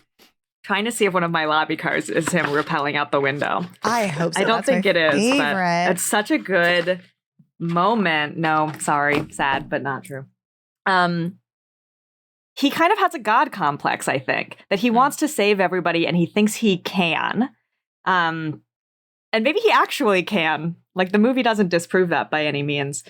trying to see if one of my lobby cards is him rappelling out the window. I hope so. I don't That's think my it is, favorite. but it's such a good moment. No, sorry, sad, but not true. He kind of has a god complex, I think, that he wants to save everybody and he thinks he can. And maybe he actually can. Like, the movie doesn't disprove that by any means.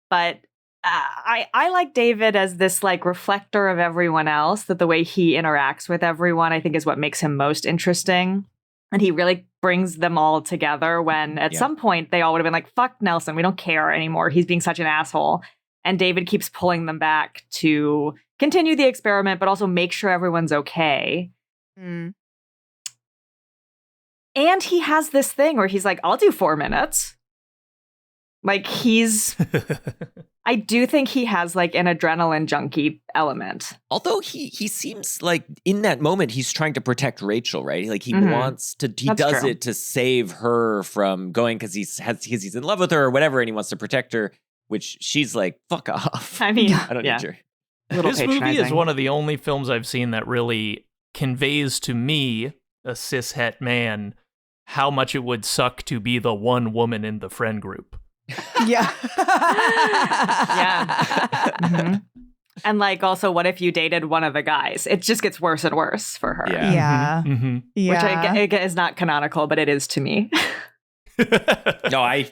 But I like David as this, like, reflector of everyone else, that the way he interacts with everyone, I think, is what makes him most interesting. And he really brings them all together when at some point they all would have been like, fuck Nelson, we don't care anymore. He's being such an asshole. And David keeps pulling them back to continue the experiment, but also make sure everyone's okay. Mm. And he has this thing where he's like, I'll do 4 minutes. Like I do think he has like an adrenaline junkie element. Although he seems like in that moment, he's trying to protect Rachel, right? Like he wants to, he That's does true. it to save her from going because he's in love with her or whatever. And he wants to protect her, which she's like, fuck off. I mean, I don't need you. This movie is one of the only films I've seen that really conveys to me, a cishet man, how much it would suck to be the one woman in the friend group. Yeah. Yeah. Mm-hmm. And like, also, what if you dated one of the guys? It just gets worse and worse for her. Yeah. Yeah. Mm-hmm. Yeah. Which I get is not canonical, but it is to me. No, I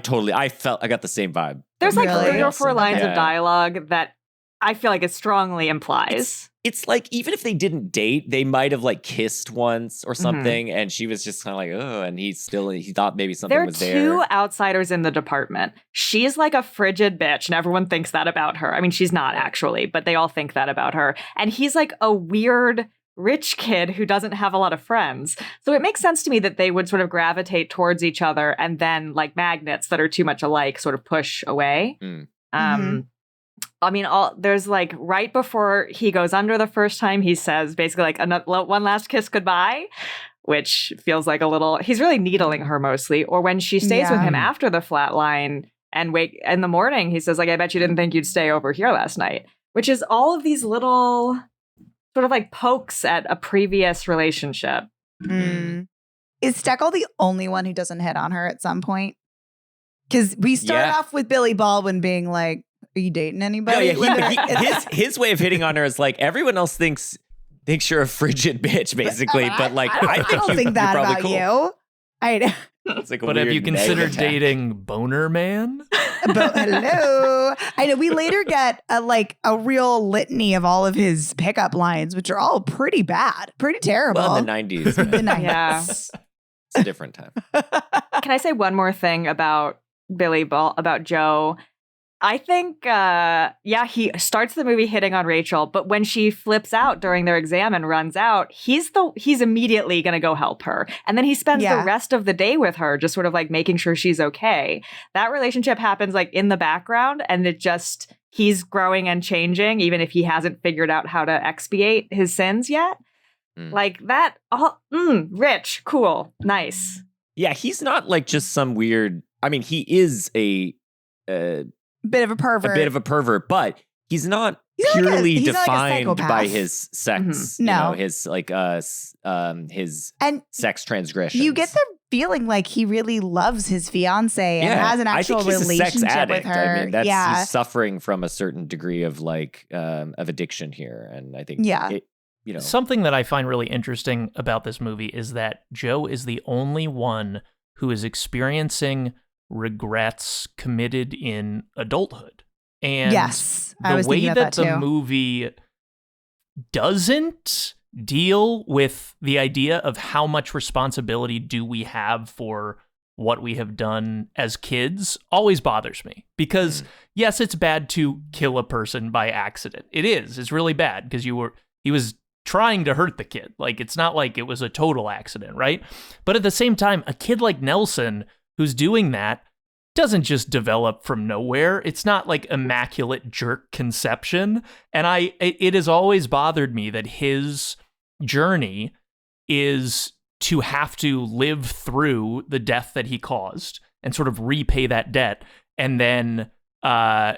totally, I got the same vibe. There's like Really? 3 or 4 lines Yeah. of dialogue that I feel like it strongly implies. It's like, even if they didn't date, they might have like kissed once or something. And she was just kind of like, oh, and he thought maybe something There are was 2 there. outsiders in the department. She's like a frigid bitch, and everyone thinks that about her. I mean, she's not actually, but they all think that about her. And he's like a weird rich kid who doesn't have a lot of friends. So it makes sense to me that they would sort of gravitate towards each other, and then like magnets that are too much alike sort of push away. I mean, there's like right before he goes under the first time, he says basically like one last kiss goodbye, which feels like a little, he's really needling her mostly. Or when she stays with him after the flatline and wake in the morning, he says like, I bet you didn't think you'd stay over here last night, which is all of these little sort of like pokes at a previous relationship. Mm. Is Steckel the only one who doesn't hit on her at some point? Because we start off with Billy Baldwin being like, are you dating anybody? His way of hitting on her is like, everyone else thinks you're a frigid bitch, basically. But like, I don't think that you're about cool. you. It's like but have you considered dating Boner Man? But hello. I know we later get a real litany of all of his pickup lines, which are all pretty bad, pretty terrible. Well, in the 90s. The man. 90s. Yeah. It's a different time. Can I say one more thing about about Joe? I think, he starts the movie hitting on Rachel, but when she flips out during their exam and runs out, he's immediately going to go help her. And then he spends the rest of the day with her, just sort of like making sure she's okay. That relationship happens like in the background, and he's growing and changing, even if he hasn't figured out how to expiate his sins yet. Like that, rich, cool, nice. Yeah, he's not like just some weird, I mean, he is a bit of a pervert. But he's not he's purely like defined by his sex. Mm-hmm. No. You know, his sex transgressions. You get the feeling like he really loves his fiance and has an actual relationship with her. I mean, he's suffering from a certain degree of of addiction here, and I think something that I find really interesting about this movie is that Joe is the only one who is experiencing regrets committed in adulthood. And the way that the movie doesn't deal with the idea of how much responsibility do we have for what we have done as kids always bothers me. Because yes, it's bad to kill a person by accident. It's really bad because he was trying to hurt the kid. Like, it's not like it was a total accident, right? But at the same time, a kid like Nelson who's doing that doesn't just develop from nowhere. It's not like immaculate jerk conception. And it has always bothered me that his journey is to have to live through the death that he caused and sort of repay that debt. And then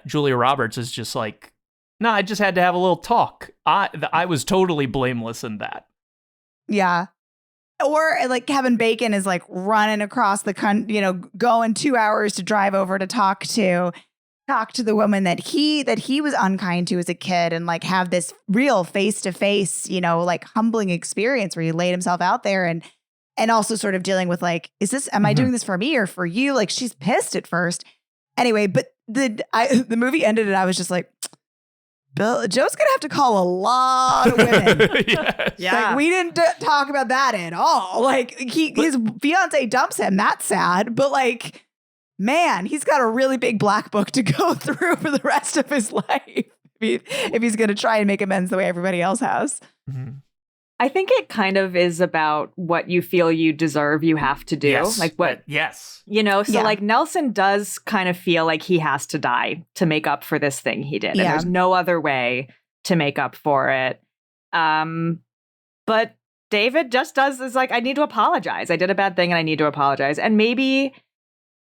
Julia Roberts is just like, no, I just had to have a little talk. I was totally blameless in that. Yeah. Or like Kevin Bacon is like running across the country, going 2 hours to drive over to talk to the woman that he was unkind to as a kid, and like have this real face-to-face, like humbling experience where he laid himself out there, and also sort of dealing with like, am I doing this for me or for you? Like, she's pissed at first. Anyway, but the movie ended and I was just like, Joe's gonna have to call a lot of women. Yes. Yeah, like, we didn't talk about that at all. Like, his fiance dumps him. That's sad, but like, man, he's got a really big black book to go through for the rest of his life if he's gonna try and make amends the way everybody else has. Mm-hmm. I think it kind of is about what you feel you deserve, you have to do. Yes. Like what? Yes. Like Nelson does kind of feel like he has to die to make up for this thing he did. And there's no other way to make up for it. But David just is like, I need to apologize. I did a bad thing and I need to apologize. And maybe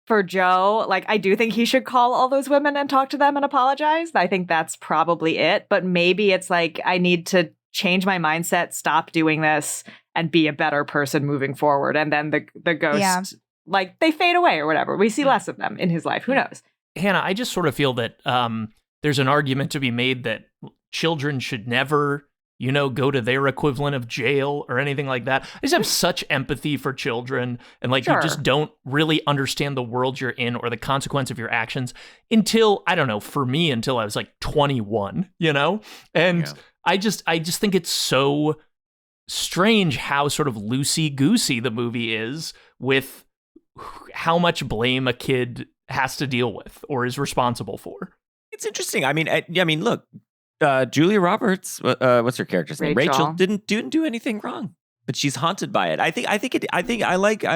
for Joe, like, I do think he should call all those women and talk to them and apologize. I think that's probably it. But maybe it's like, I need to change my mindset, stop doing this, and be a better person moving forward. And then the ghosts, like, they fade away or whatever. We see less of them in his life. Who knows? Hannah, I just sort of feel that there's an argument to be made that children should never, go to their equivalent of jail or anything like that. I just have such empathy for children, and like, you just don't really understand the world you're in or the consequence of your actions until, I don't know, for me, until I was like 21, And I just think it's so strange how sort of loosey-goosey the movie is with how much blame a kid has to deal with or is responsible for. It's interesting. I mean, look, Julia Roberts, what's her character's name? Rachel didn't do anything wrong, but she's haunted by it. I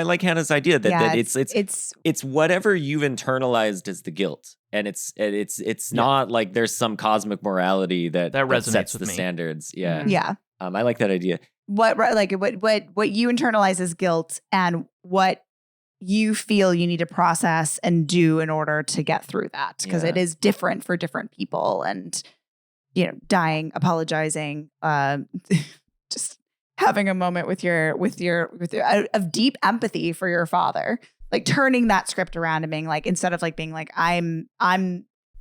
like Hannah's idea that it's whatever you've internalized as the guilt. And it's not like there's some cosmic morality that sets the standards. Yeah. Yeah. I like that idea. What you internalize as guilt and what you feel you need to process and do in order to get through that, because it is different for different people. And dying, apologizing, just having a moment with your of deep empathy for your father. Like, turning that script around and being like, instead of like being like, I'm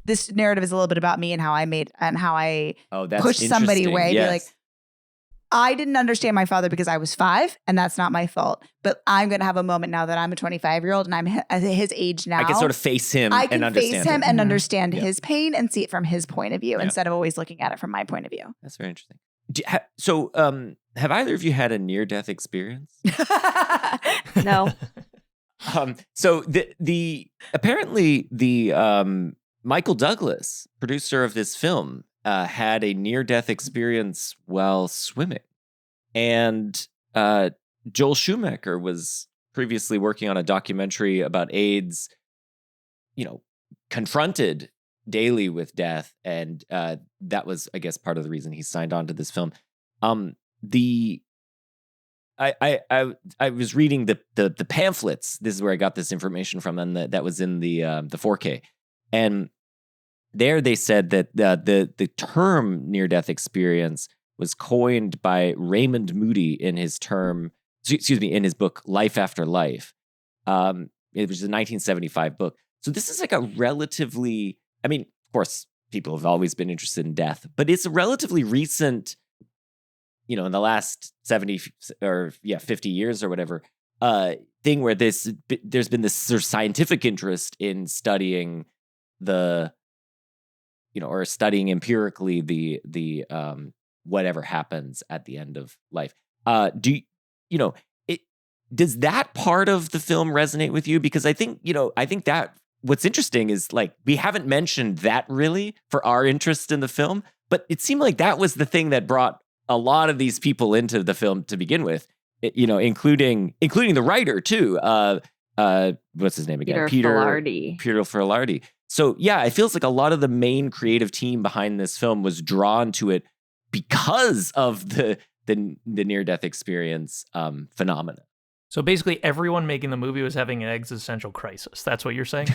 this narrative is a little bit about me and how I pushed somebody away. Yes. Be like, I didn't understand my father because I was 5, and that's not my fault. But I'm going to have a moment now that I'm a 25-year-old and I'm at his age now. I can sort of face him I can and understand face him and understand Yeah. his pain and see it from his point of view instead of always looking at it from my point of view. That's very interesting. So, have either of you had a near-death experience? No. So apparently the Michael Douglas, producer of this film, had a near-death experience while swimming. And Joel Schumacher was previously working on a documentary about AIDS, confronted daily with death. And that was, I guess, part of the reason he signed on to this film. I was reading the pamphlets. This is where I got this information from, and that was in the 4K. And there they said that the term near-death experience was coined by Raymond Moody in his book Life After Life. It was a 1975 book. So this is like a relatively, I mean, of course, people have always been interested in death, but it's a relatively recent, in the last 70 or 50 years or whatever, thing where there's been this sort of scientific interest in studying or studying empirically the whatever happens at the end of life. Does that part of the film resonate with you? Because I think that what's interesting is, like, we haven't mentioned that really for our interest in the film, but it seemed like that was the thing that brought a lot of these people into the film to begin with, including the writer too. What's his name again? Peter Filardi. Peter Filardi. So yeah, it feels like a lot of the main creative team behind this film was drawn to it because of the near-death experience phenomena. So basically, everyone making the movie was having an existential crisis. That's what you're saying?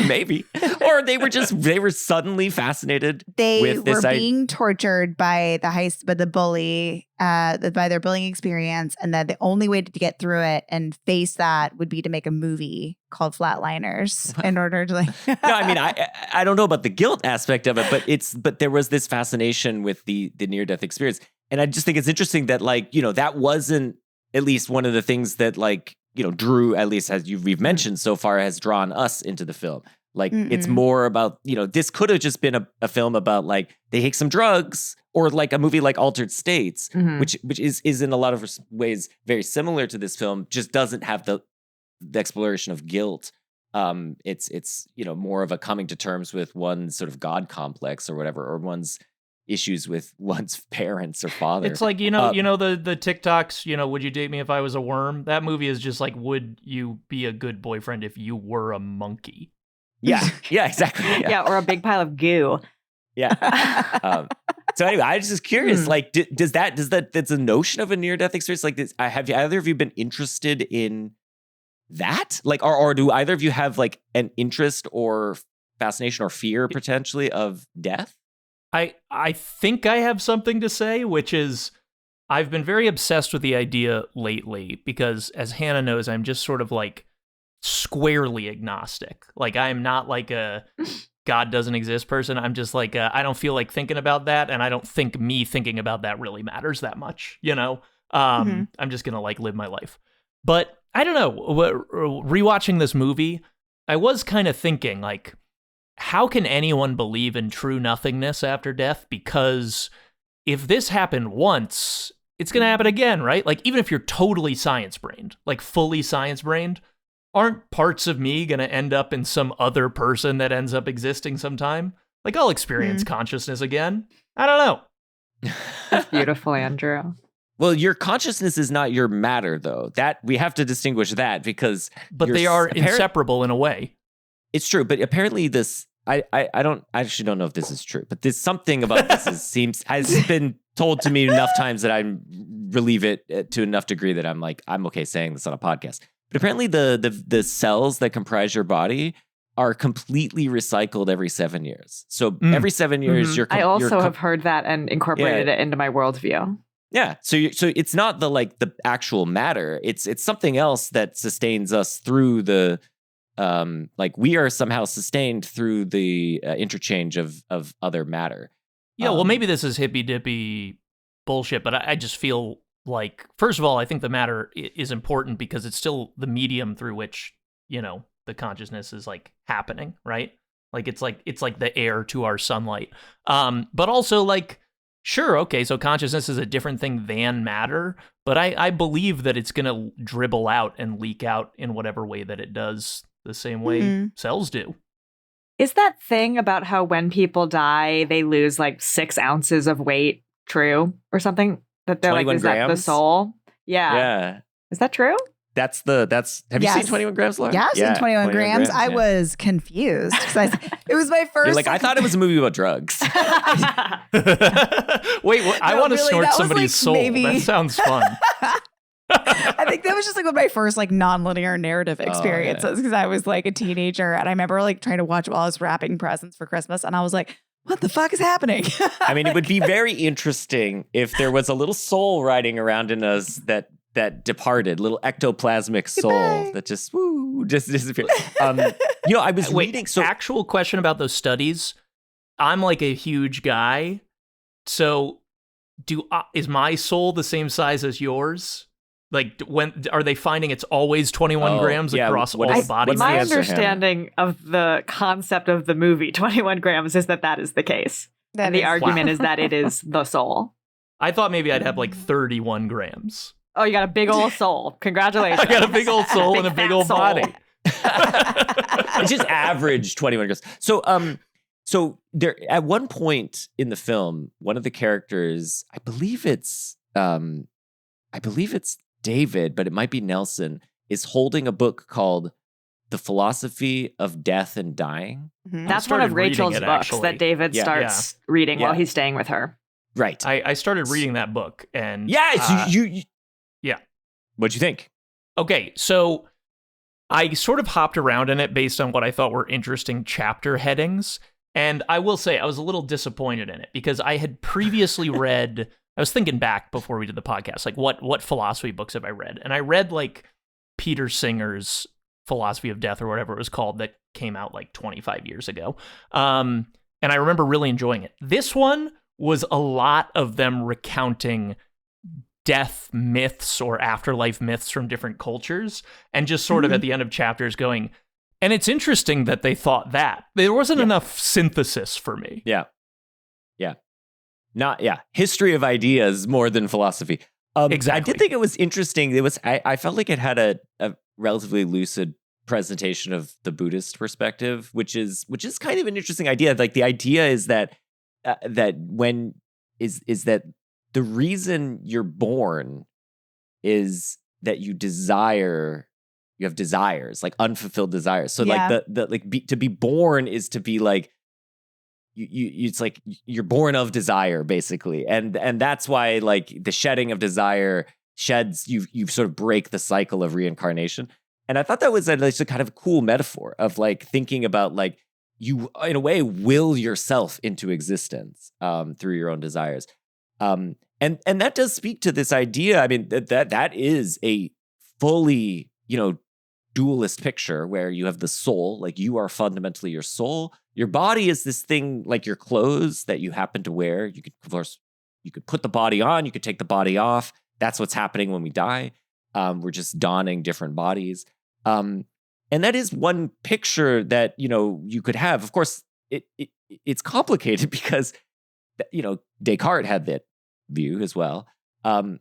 Maybe. Or they were suddenly fascinated with this. They were being tortured by the bully, by their bullying experience, and that the only way to get through it and face that would be to make a movie called Flatliners in order to No, I mean, I don't know about the guilt aspect of it, but there was this fascination with the near-death experience. And I just think it's interesting that, that wasn't at least one of the things that, drew, at least as we've mentioned so far, has drawn us into the film. It's more about, this could have just been a film about, they take some drugs, or a movie like Altered States, which is in a lot of ways very similar to this film, just doesn't have the exploration of guilt. It's more of a coming to terms with one's sort of God complex or whatever, or one's issues with one's parents or father. It's like, the TikToks, would you date me if I was a worm? That movie is just like, would you be a good boyfriend if you were a monkey? Yeah, exactly. Yeah, or a big pile of goo. Yeah. So anyway, I was just curious, does that's a notion of a near-death experience like this? Have either of you been interested in that? Or do either of you have an interest or fascination or fear potentially of death? I think I have something to say, which is I've been very obsessed with the idea lately because, as Hannah knows, I'm just sort of squarely agnostic. I'm not a God doesn't exist person. I'm just I don't feel like thinking about that, and I don't think me thinking about that really matters that much, I'm just going to live my life. But I don't know, rewatching this movie, I was kind of thinking how can anyone believe in true nothingness after death? Because if this happened once, it's going to happen again, right? Even if you're totally science-brained, fully science-brained, aren't parts of me going to end up in some other person that ends up existing sometime? I'll experience consciousness again. I don't know. That's beautiful, Andrew. Well, your consciousness is not your matter, though. That we have to distinguish that because... But they are inseparable in a way. It's true, but apparently this... I actually don't know if this is true, but there's something about this has been told to me enough times that I believe it to enough degree that I'm okay saying this on a podcast. But apparently the cells that comprise your body are completely recycled every 7 years. So every 7 years, I also have heard that and incorporated it into my worldview. Yeah, so it's not the actual matter. It's something else that sustains us through the. We are somehow sustained through the interchange of other matter. Yeah, well, maybe this is hippy-dippy bullshit, but I just feel first of all, I think the matter is important because it's still the medium through which, the consciousness is happening, right? It's like the air to our sunlight. But also sure, okay, so consciousness is a different thing than matter, but I believe that it's going to dribble out and leak out in whatever way that it does. The same way cells do. Is that thing about how when people die, they lose like 6 ounces of weight true or something? That they're like, is that the soul? Yeah. Yeah. Is that true? Have you seen 21 Grams, Laura? Yeah, I've seen 21 grams. I was confused because it was my first. You're like, I thought it was a movie about drugs. Wait, I want to snort somebody's soul. Maybe... That sounds fun. I think that was just like one of my first like non-linear narrative experiences because I was like a teenager and I remember like trying to watch while I was wrapping presents for Christmas and I was like, what the fuck is happening? I mean, it would be very interesting if there was a little soul riding around in us that departed, little ectoplasmic soul that just disappeared. I was reading. So, actual question about those studies. I'm like a huge guy, so is my soul the same size as yours? Like, when are they finding it's always 21 grams across all the body? My understanding of the concept of the movie 21 grams is that is the case. And the argument is that it is the soul. I thought maybe I'd have like 31 grams. Oh, you got a big old soul. Congratulations. I got a big old soul and a big old body. It's just average 21 grams. So there at one point in the film, one of the characters, I believe it's David, but it might be Nelson, is holding a book called The Philosophy of Death and Dying. Mm-hmm. That's one of Rachel's books that David starts reading while he's staying with her. Right. I started reading that book and yeah. What'd you think? Okay, so I sort of hopped around in it based on what I thought were interesting chapter headings. And I will say I was a little disappointed in it because I had previously read, I was thinking back before we did the podcast, like what philosophy books have I read? And I read like Peter Singer's Philosophy of Death or whatever it was called that came out like 25 years ago. And I remember really enjoying it. This one was a lot of them recounting death myths or afterlife myths from different cultures and just sort of at the end of chapters going, and it's interesting that they thought that. There wasn't enough synthesis for me. Yeah. History of ideas more than philosophy. Exactly. I did think it was interesting. I felt like it had a relatively lucid presentation of the Buddhist perspective, which is kind of an interesting idea. Like the idea is that that the reason you're born is that you have desires, like unfulfilled desires. So like to be born is to be like, it's like you're born of desire basically. And that's why like the shedding of desire you sort of break the cycle of reincarnation. And I thought that was a kind of cool metaphor of like thinking about like you in a way will yourself into existence through your own desires. And that does speak to this idea. I mean, that is a fully, dualist picture where you have the soul, like you are fundamentally your soul. Your body is this thing like your clothes that you happen to wear. You could, of course, you could put the body on, you could take the body off. That's what's happening when we die. We're just donning different bodies. And that is one picture that, you could have. Of course, it's complicated because, Descartes had that view as well. And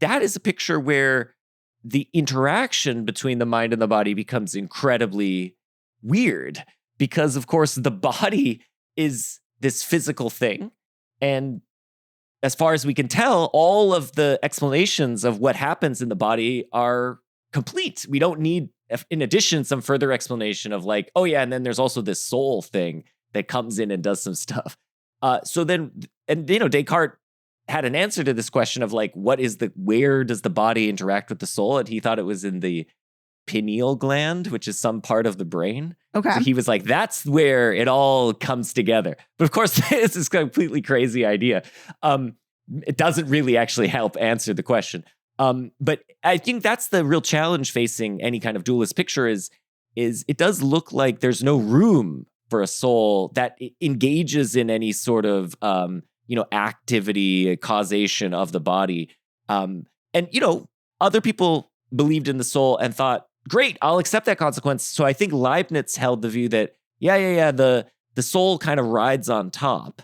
that is a picture where the interaction between the mind and the body becomes incredibly weird because, of course, the body is this physical thing. And as far as we can tell, all of the explanations of what happens in the body are complete. We don't need, in addition, some further explanation of like, oh yeah, and then there's also this soul thing that comes in and does some stuff. Descartes had an answer to this question of like, where does the body interact with the soul? And he thought it was in the pineal gland, which is some part of the brain. Okay. So he was like, that's where it all comes together. But of course, this is a completely crazy idea. It doesn't really actually help answer the question. But I think that's the real challenge facing any kind of dualist picture is it does look like there's no room for a soul that engages in any sort of, activity, causation of the body. Other people believed in the soul and thought, great, I'll accept that consequence. So I think Leibniz held the view that, the soul kind of rides on top.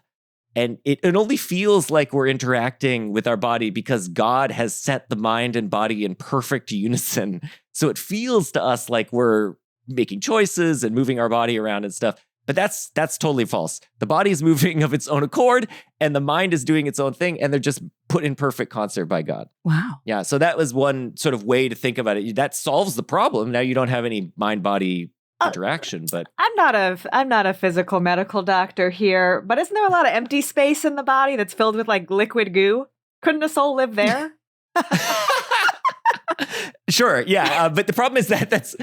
And it only feels like we're interacting with our body because God has set the mind and body in perfect unison. So it feels to us like we're making choices and moving our body around and stuff. But that's totally false. The body is moving of its own accord, and the mind is doing its own thing, and they're just put in perfect concert by God. Wow. Yeah, so that was one sort of way to think about it. That solves the problem. Now you don't have any mind-body interaction, but I'm not a physical medical doctor here, but isn't there a lot of empty space in the body that's filled with like liquid goo? Couldn't a soul live there? Sure, yeah, but the problem is that's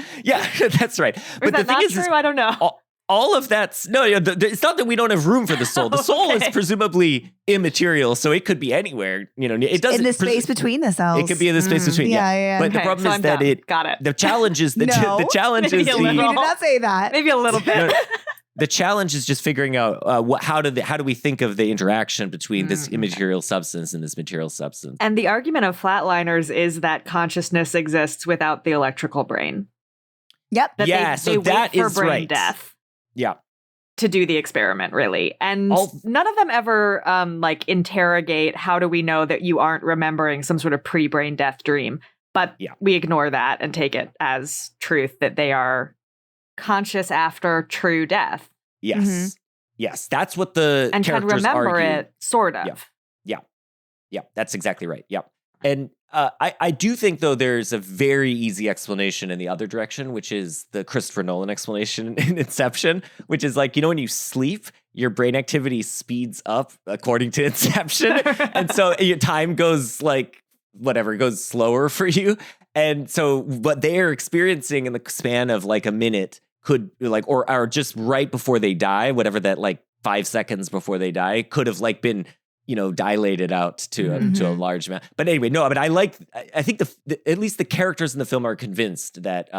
right. Or But is that not true? I don't know. All of that's it's not that we don't have room for the soul. The soul is presumably immaterial, so it could be anywhere. It doesn't in the space between the cells. It could be in the space between. Yeah. But the problem is that got it. The challenge is the challenge is Maybe a little. You did not say that. Maybe a little bit. The challenge is just figuring out how do we think of the interaction between this immaterial substance and this material substance. And the argument of Flatliners is that consciousness exists without the electrical brain. Yep. That they that wait for is brain right. death. Yeah. To do the experiment, really. And none of them ever interrogate how do we know that you aren't remembering some sort of pre-brain death dream. But we ignore that and take it as truth that they are conscious after true death. Yes. Mm-hmm. Yes. That's what the and characters can remember argue. it, sort of. Yeah. That's exactly right. Yeah. And I do think, though, there's a very easy explanation in the other direction, which is the Christopher Nolan explanation in Inception, which is like, when you sleep, your brain activity speeds up according to Inception. And so your time goes goes slower for you. And so what they're experiencing in the span of like a minute could or just right before they die, whatever that 5 seconds before they die could have been dilated out to a large amount. But anyway, no, but I think at least the characters in the film are convinced that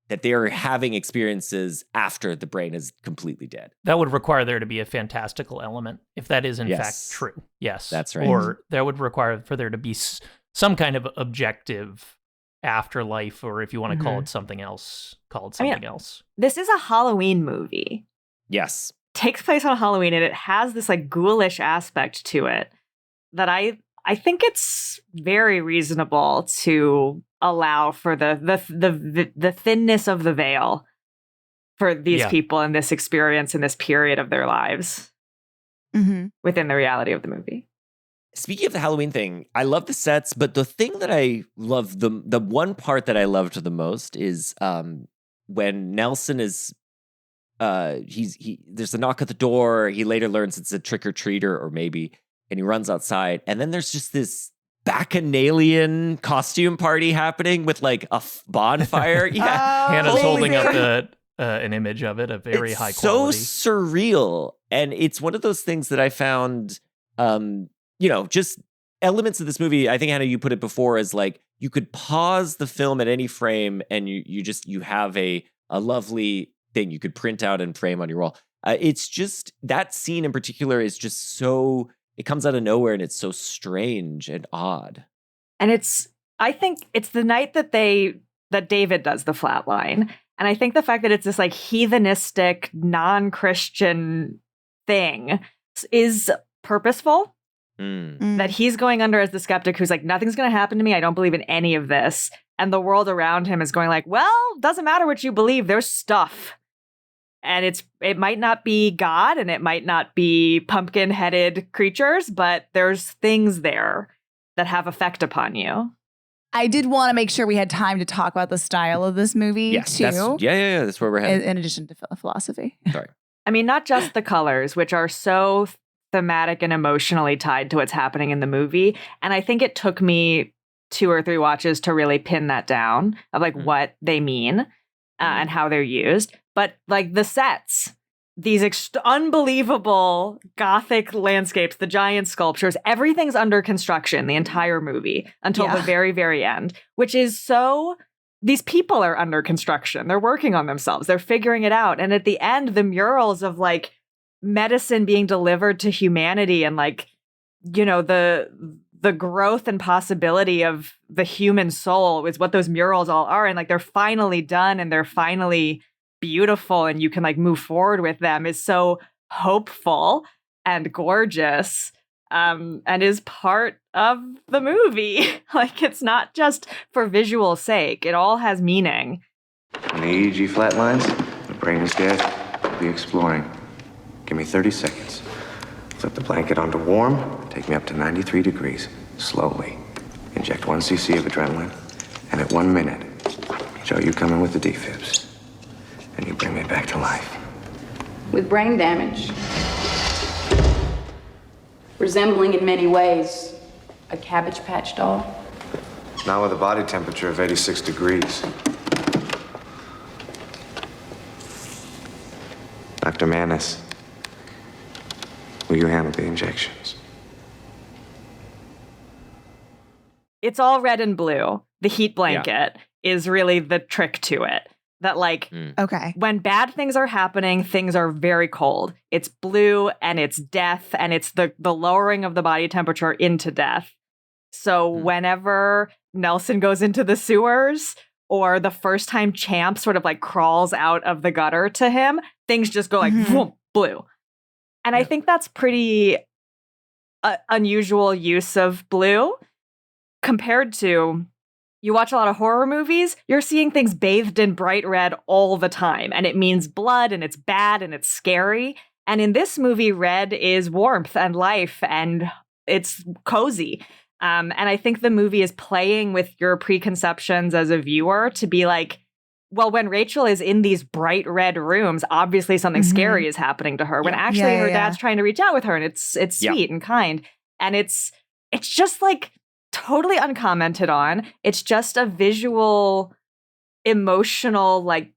they are having experiences after the brain is completely dead. That would require there to be a fantastical element, if that is in fact true. Yes. That's right. Or that would require for there to be some kind of objective afterlife, or if you want to call it something else, else. This is a Halloween movie. Yes. Takes place on Halloween, and it has this ghoulish aspect to it that I think it's very reasonable to allow for the thinness of the veil for these people in this experience in this period of their lives within the reality of the movie. Speaking of the Halloween thing, I love the sets, but the thing that I love, the one part that I loved the most is when Nelson is there's a knock at the door. He later learns it's a trick-or-treater, or maybe, and he runs outside. And then there's just this bacchanalian costume party happening with a bonfire. Hannah's holding up an image of it, a very high quality. So surreal. And it's one of those things that I found, just elements of this movie. I think, Hannah, you put it before as you could pause the film at any frame and you have a lovely thing you could print out and frame on your wall. It's just that scene in particular is just so, it comes out of nowhere and it's so strange and odd. And I think it's the night that David does the flatline. And I think the fact that it's this heathenistic, non-Christian thing is purposeful. That he's going under as the skeptic who's nothing's going to happen to me. I don't believe in any of this. And the world around him is going well, doesn't matter what you believe. There's stuff. And it might not be God and it might not be pumpkin-headed creatures, but there's things there that have effect upon you. I did want to make sure we had time to talk about the style of this movie, too. That's where we're headed. In addition to philosophy. Sorry. I mean, not just the colors, which are so thematic and emotionally tied to what's happening in the movie. And I think it took me 2 or 3 watches to really pin that down of what they mean and how they're used. But the sets, these unbelievable Gothic landscapes, the giant sculptures, everything's under construction the entire movie until the very, very end, which is so, these people are under construction. They're working on themselves. They're figuring it out. And at the end, the murals of medicine being delivered to humanity and the growth and possibility of the human soul is what those murals all are. And they're finally done and they're finally beautiful and you can move forward with them is so hopeful and gorgeous and is part of the movie. It's not just for visual sake. It all has meaning. When the EEG flatlines, the brain is dead, we'll be exploring. Give me 30 seconds. Flip the blanket onto warm, take me up to 93 degrees, slowly. Inject 1 cc of adrenaline, and at 1 minute, Joe, you come in with the defibs, and you bring me back to life. With brain damage, resembling in many ways a Cabbage Patch doll. Now with a body temperature of 86 degrees. Dr. Manis, will you handle the injections? It's all red and blue. The heat blanket is really the trick to it. That Okay. when bad things are happening, things are very cold. It's blue and it's death and it's the lowering of the body temperature into death. So whenever Nelson goes into the sewers or the first time Champ sort of like crawls out of the gutter to him, things just go like vroom, blue. And I think that's pretty unusual use of blue compared to you watch a lot of horror movies, you're seeing things bathed in bright red all the time. And it means blood and it's bad and it's scary. And in this movie, red is warmth and life and it's cozy. And I think the movie is playing with your preconceptions as a viewer to be like, well, when Rachel is in these bright red rooms, obviously something scary is happening to her. When actually her dad's trying to reach out with her and it's sweet and kind. And it's just like totally uncommented on. It's just a visual, emotional, like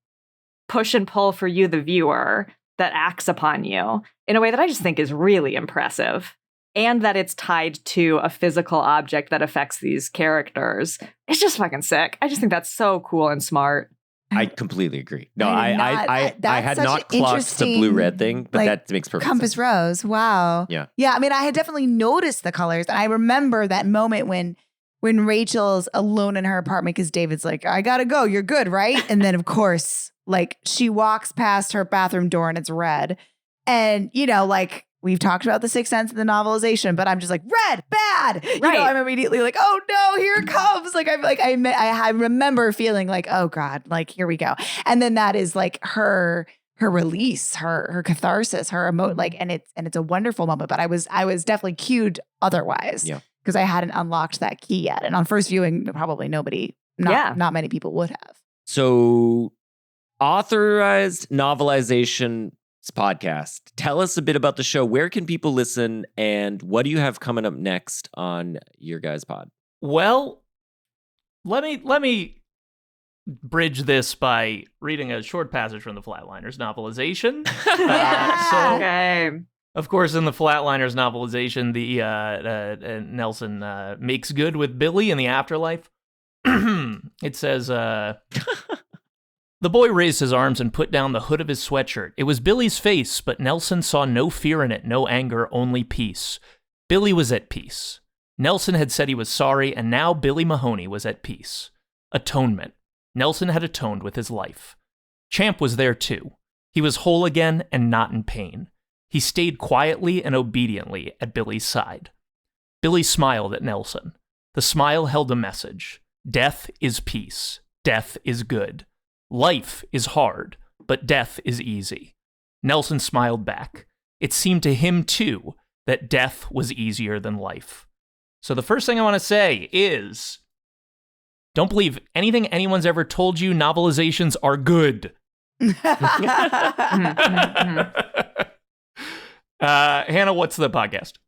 push and pull for you, the viewer, that acts upon you in a way that I just think is really impressive. And that it's tied to a physical object that affects these characters. It's just fucking sick. I just think that's so cool and smart. I completely agree. No, I that's had such not an clocked the blue red thing, but that makes perfect Compass sense. Rose. Wow. Yeah. Yeah. I mean, I had definitely noticed the colors. And I remember that moment when Rachel's alone in her apartment because David's like, I gotta go. You're good, right? And then, of course, like she walks past her bathroom door and it's red. And, you know, like we've talked about the Sixth Sense in the novelization, but I'm just like, red, bad. You know, I'm immediately like, oh no, here it comes. Like I remember feeling like, oh God, like here we go. And then that is like her release, her catharsis, her and it's a wonderful moment. But I was definitely cued otherwise. Yeah. Because I hadn't unlocked that key yet. And on first viewing, probably not many people would have. So Authorized Novelizations Podcast. Tell us a bit about the show. Where can people listen and what do you have coming up next on your guys' pod? Well, let me bridge this by reading a short passage from the Flatliners novelization. Okay. Of course, in the Flatliners novelization, the Nelson makes good with Billy in the afterlife. It says, the boy raised his arms and put down the hood of his sweatshirt. It was Billy's face, but Nelson saw no fear in it, no anger, only peace. Billy was at peace. Nelson had said he was sorry, and now Billy Mahoney was at peace. Atonement. Nelson had atoned with his life. Champ was there too. He was whole again and not in pain. He stayed quietly and obediently at Billy's side. Billy smiled at Nelson. The smile held a message. Death is peace. Death is good. Life is hard, but death is easy. Nelson smiled back. It seemed to him, too, that death was easier than life. So the first thing I want to say is, don't believe anything anyone's ever told you. Novelizations are good. Hannah, what's the podcast?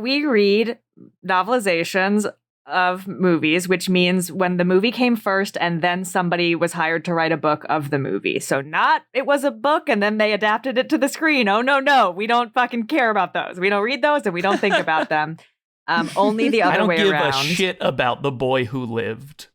We read novelizations of movies, which means when the movie came first and then somebody was hired to write a book of the movie. So not it was a book and then they adapted it to the screen. Oh, no. We don't fucking care about those. We don't read those and we don't think about them. Only the other way around. I don't give a shit about The Boy Who Lived.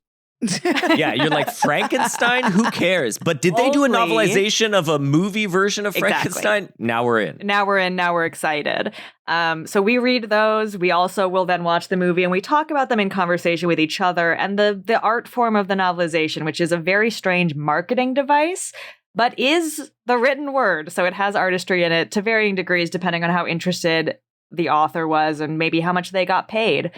Yeah, you're like, Frankenstein? Who cares? But did they do a novelization of a movie version of Frankenstein? Exactly. Now we're in. Now we're excited. So we read those. We also will then watch the movie and we talk about them in conversation with each other. And the art form of the novelization, which is a very strange marketing device, but is the written word. So it has artistry in it to varying degrees, depending on how interested the author was and maybe how much they got paid.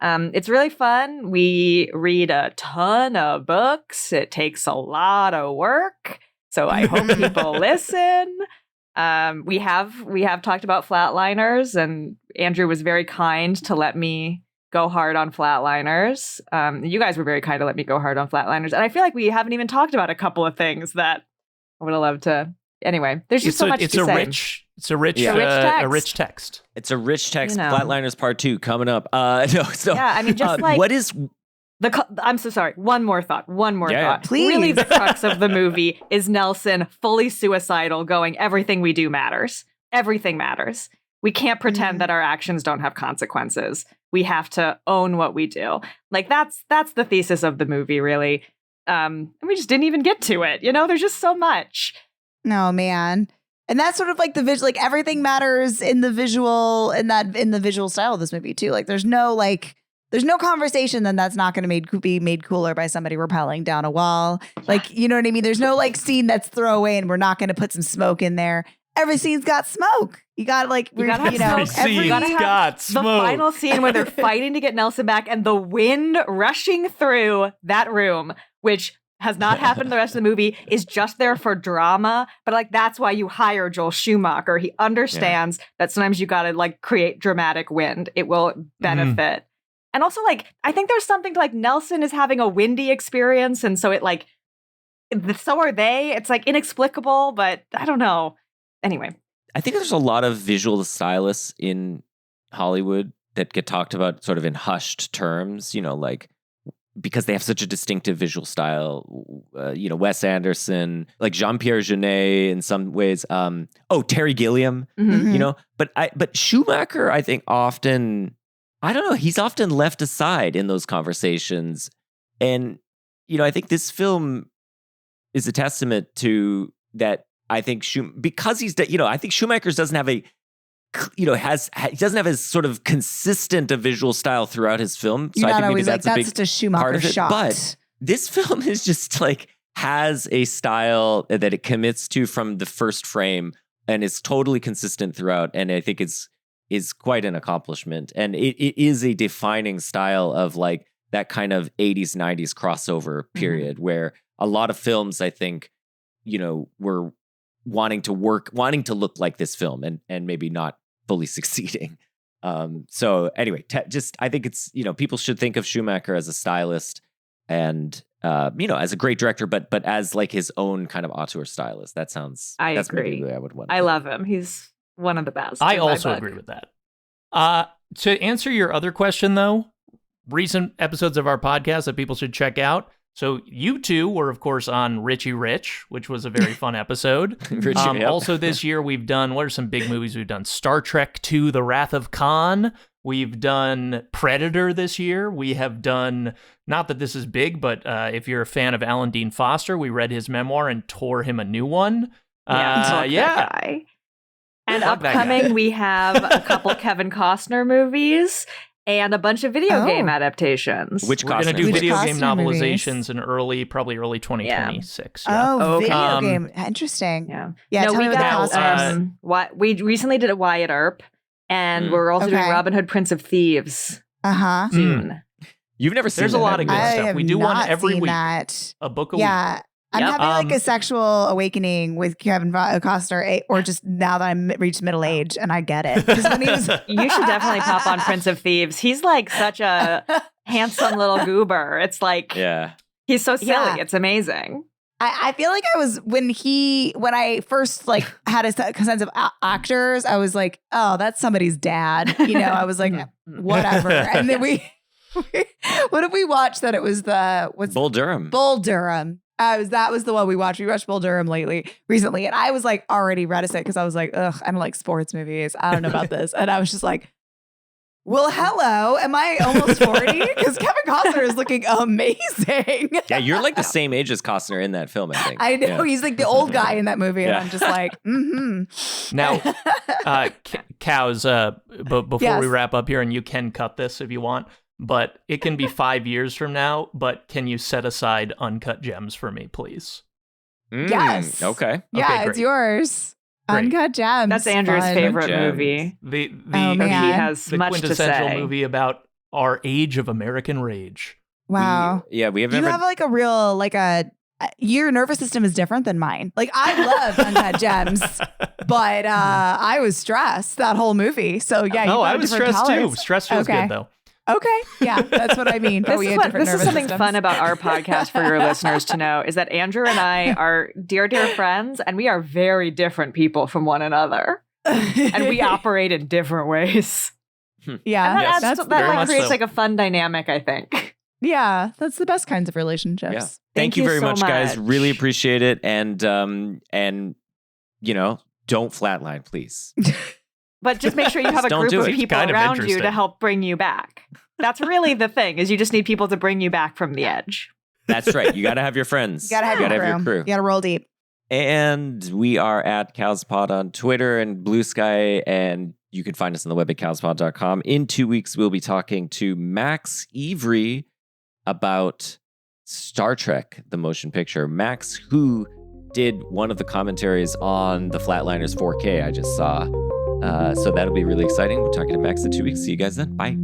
It's really fun. We read a ton of books. It takes a lot of work. So I hope people listen. We have talked about Flatliners, and Andrew was very kind to let me go hard on Flatliners. You guys were very kind to let me go hard on Flatliners. And I feel like we haven't even talked about a couple of things that I would have loved to. Anyway, there's just so much to say. It's a rich text. It's a rich text. Flatliners Part 2 coming up. What is... I'm so sorry. One more thought. Please. Really, the crux of the movie is Nelson fully suicidal, going, everything we do matters. Everything matters. We can't pretend that our actions don't have consequences. We have to own what we do. Like, that's the thesis of the movie, really. And we just didn't even get to it. There's just so much. No, man. And that's sort of like the visual, like everything matters in the visual, in the visual style of this movie too. Like there's no conversation then that's not going to be made cooler by somebody rappelling down a wall. Like, you know what I mean? There's no like scene that's throwaway and we're not going to put some smoke in there. Every scene's got smoke. You got like, smoke. The final scene where they're fighting to get Nelson back and the wind rushing through that room, which has not happened in the rest of the movie, is just there for drama. But like, that's why you hire Joel Schumacher. He understands that sometimes you got to like create dramatic wind. It will benefit. And also like, I think there's something to like Nelson is having a windy experience. And so it like, so are they. It's like inexplicable, but I don't know. Anyway. I think there's a lot of visual stylists in Hollywood that get talked about sort of in hushed terms, like, because they have such a distinctive visual style, Wes Anderson, like Jean-Pierre Jeunet in some ways. Terry Gilliam, but Schumacher, I think often, I don't know, he's often left aside in those conversations. And, I think this film is a testament to that. I think because he's, I think Schumacher doesn't have he doesn't have as sort of consistent a visual style throughout his film. So You're I think not maybe always that's like, a that's big just a Schumacher part of it. shot. But this film is just like, has a style that it commits to from the first frame and is totally consistent throughout. And I think is quite an accomplishment. And it is a defining style of like that kind of 80s, 90s crossover period where a lot of films, I think, were wanting to look like this film and maybe not fully succeeding. So anyway, I think it's, people should think of Schumacher as a stylist and, as a great director, but as like his own kind of auteur stylist. That's agree. Maybe the way I would want. I love him. He's one of the best. I also agree with that. To answer your other question though, recent episodes of our podcast that people should check out. So you two were, of course, on Richie Rich, which was a very fun episode. Also this year, we've done, what are some big movies we've done? Star Trek II, The Wrath of Khan. We've done Predator this year. We have done, not that this is big, but if you're a fan of Alan Dean Foster, we read his memoir and tore him a new one. Guy. And upcoming, we have a couple Kevin Costner movies. And a bunch of video game adaptations. We're going to do video game novelizations in probably early 2026. Video game. Interesting. Yeah. No, we got we recently did a Wyatt Earp, and we're also doing Robin Hood, Prince of Thieves soon. You've never seen There's a lot of good stuff. We do one every week. A book a week. Yeah. I'm having like a sexual awakening with Kevin Costner, or just now that I'm reached middle age and I get it. When you should definitely pop on Prince of Thieves. He's like such a handsome little goober. It's like, he's so silly. Yeah. It's amazing. I feel like I was, when I first like had a sense of actors, I was like, oh, that's somebody's dad. I was like, whatever. And then what did we watch that it was Bull Durham. Bull Durham. That was the one we watched. We watched Bull Durham recently. And I was like already reticent because I was like, ugh, I don't like sports movies. I don't know about this. And I was just like, well, hello. Am I almost 40? Because Kevin Costner is looking amazing. Yeah, you're like the same age as Costner in that film, I think. I know. Yeah. He's like the old guy in that movie. And I'm just like, Now, Cows, before we wrap up here, and you can cut this if you want, but it can be 5 years from now, but can you set aside Uncut Gems for me, please? Yes. Okay. Yeah, it's yours. Great. Uncut Gems. That's Andrew's favorite movie. He has much to say. The quintessential movie about our age of American rage. Wow. We have You never. have like a real, your nervous system is different than mine. Like, I love Uncut Gems, but I was stressed that whole movie. So yeah, No, you I was stressed too. Stress feels Okay. good though. Okay, yeah, that's what I mean. This is something fun about our podcast for your listeners to know is that Andrew and I are dear, dear friends, and we are very different people from one another. And we operate in different ways. Yeah, And Yes, that very much creates so. like a fun dynamic, I think. yeah, that's the best kinds of relationships. Yeah. Thank Thank you you very so much, guys. much. Really appreciate it. And don't flatline, please. But just make sure you have a Don't group do of it. people Kind of around you interesting. to help bring you back. That's really the thing, is you just need people to bring you back from the edge. That's right. You got to have your friends. You gotta have, your crew. You gotta roll deep. And we are at CowsPod on Twitter and Blue Sky, and you can find us on the web at cowspod.com. In 2 weeks, we'll be talking to Max Avery about Star Trek, the motion picture. Max, who did one of the commentaries on the Flatliners 4K I just saw. So that'll be really exciting. We're talking to Max in 2 weeks. See you guys then. Bye.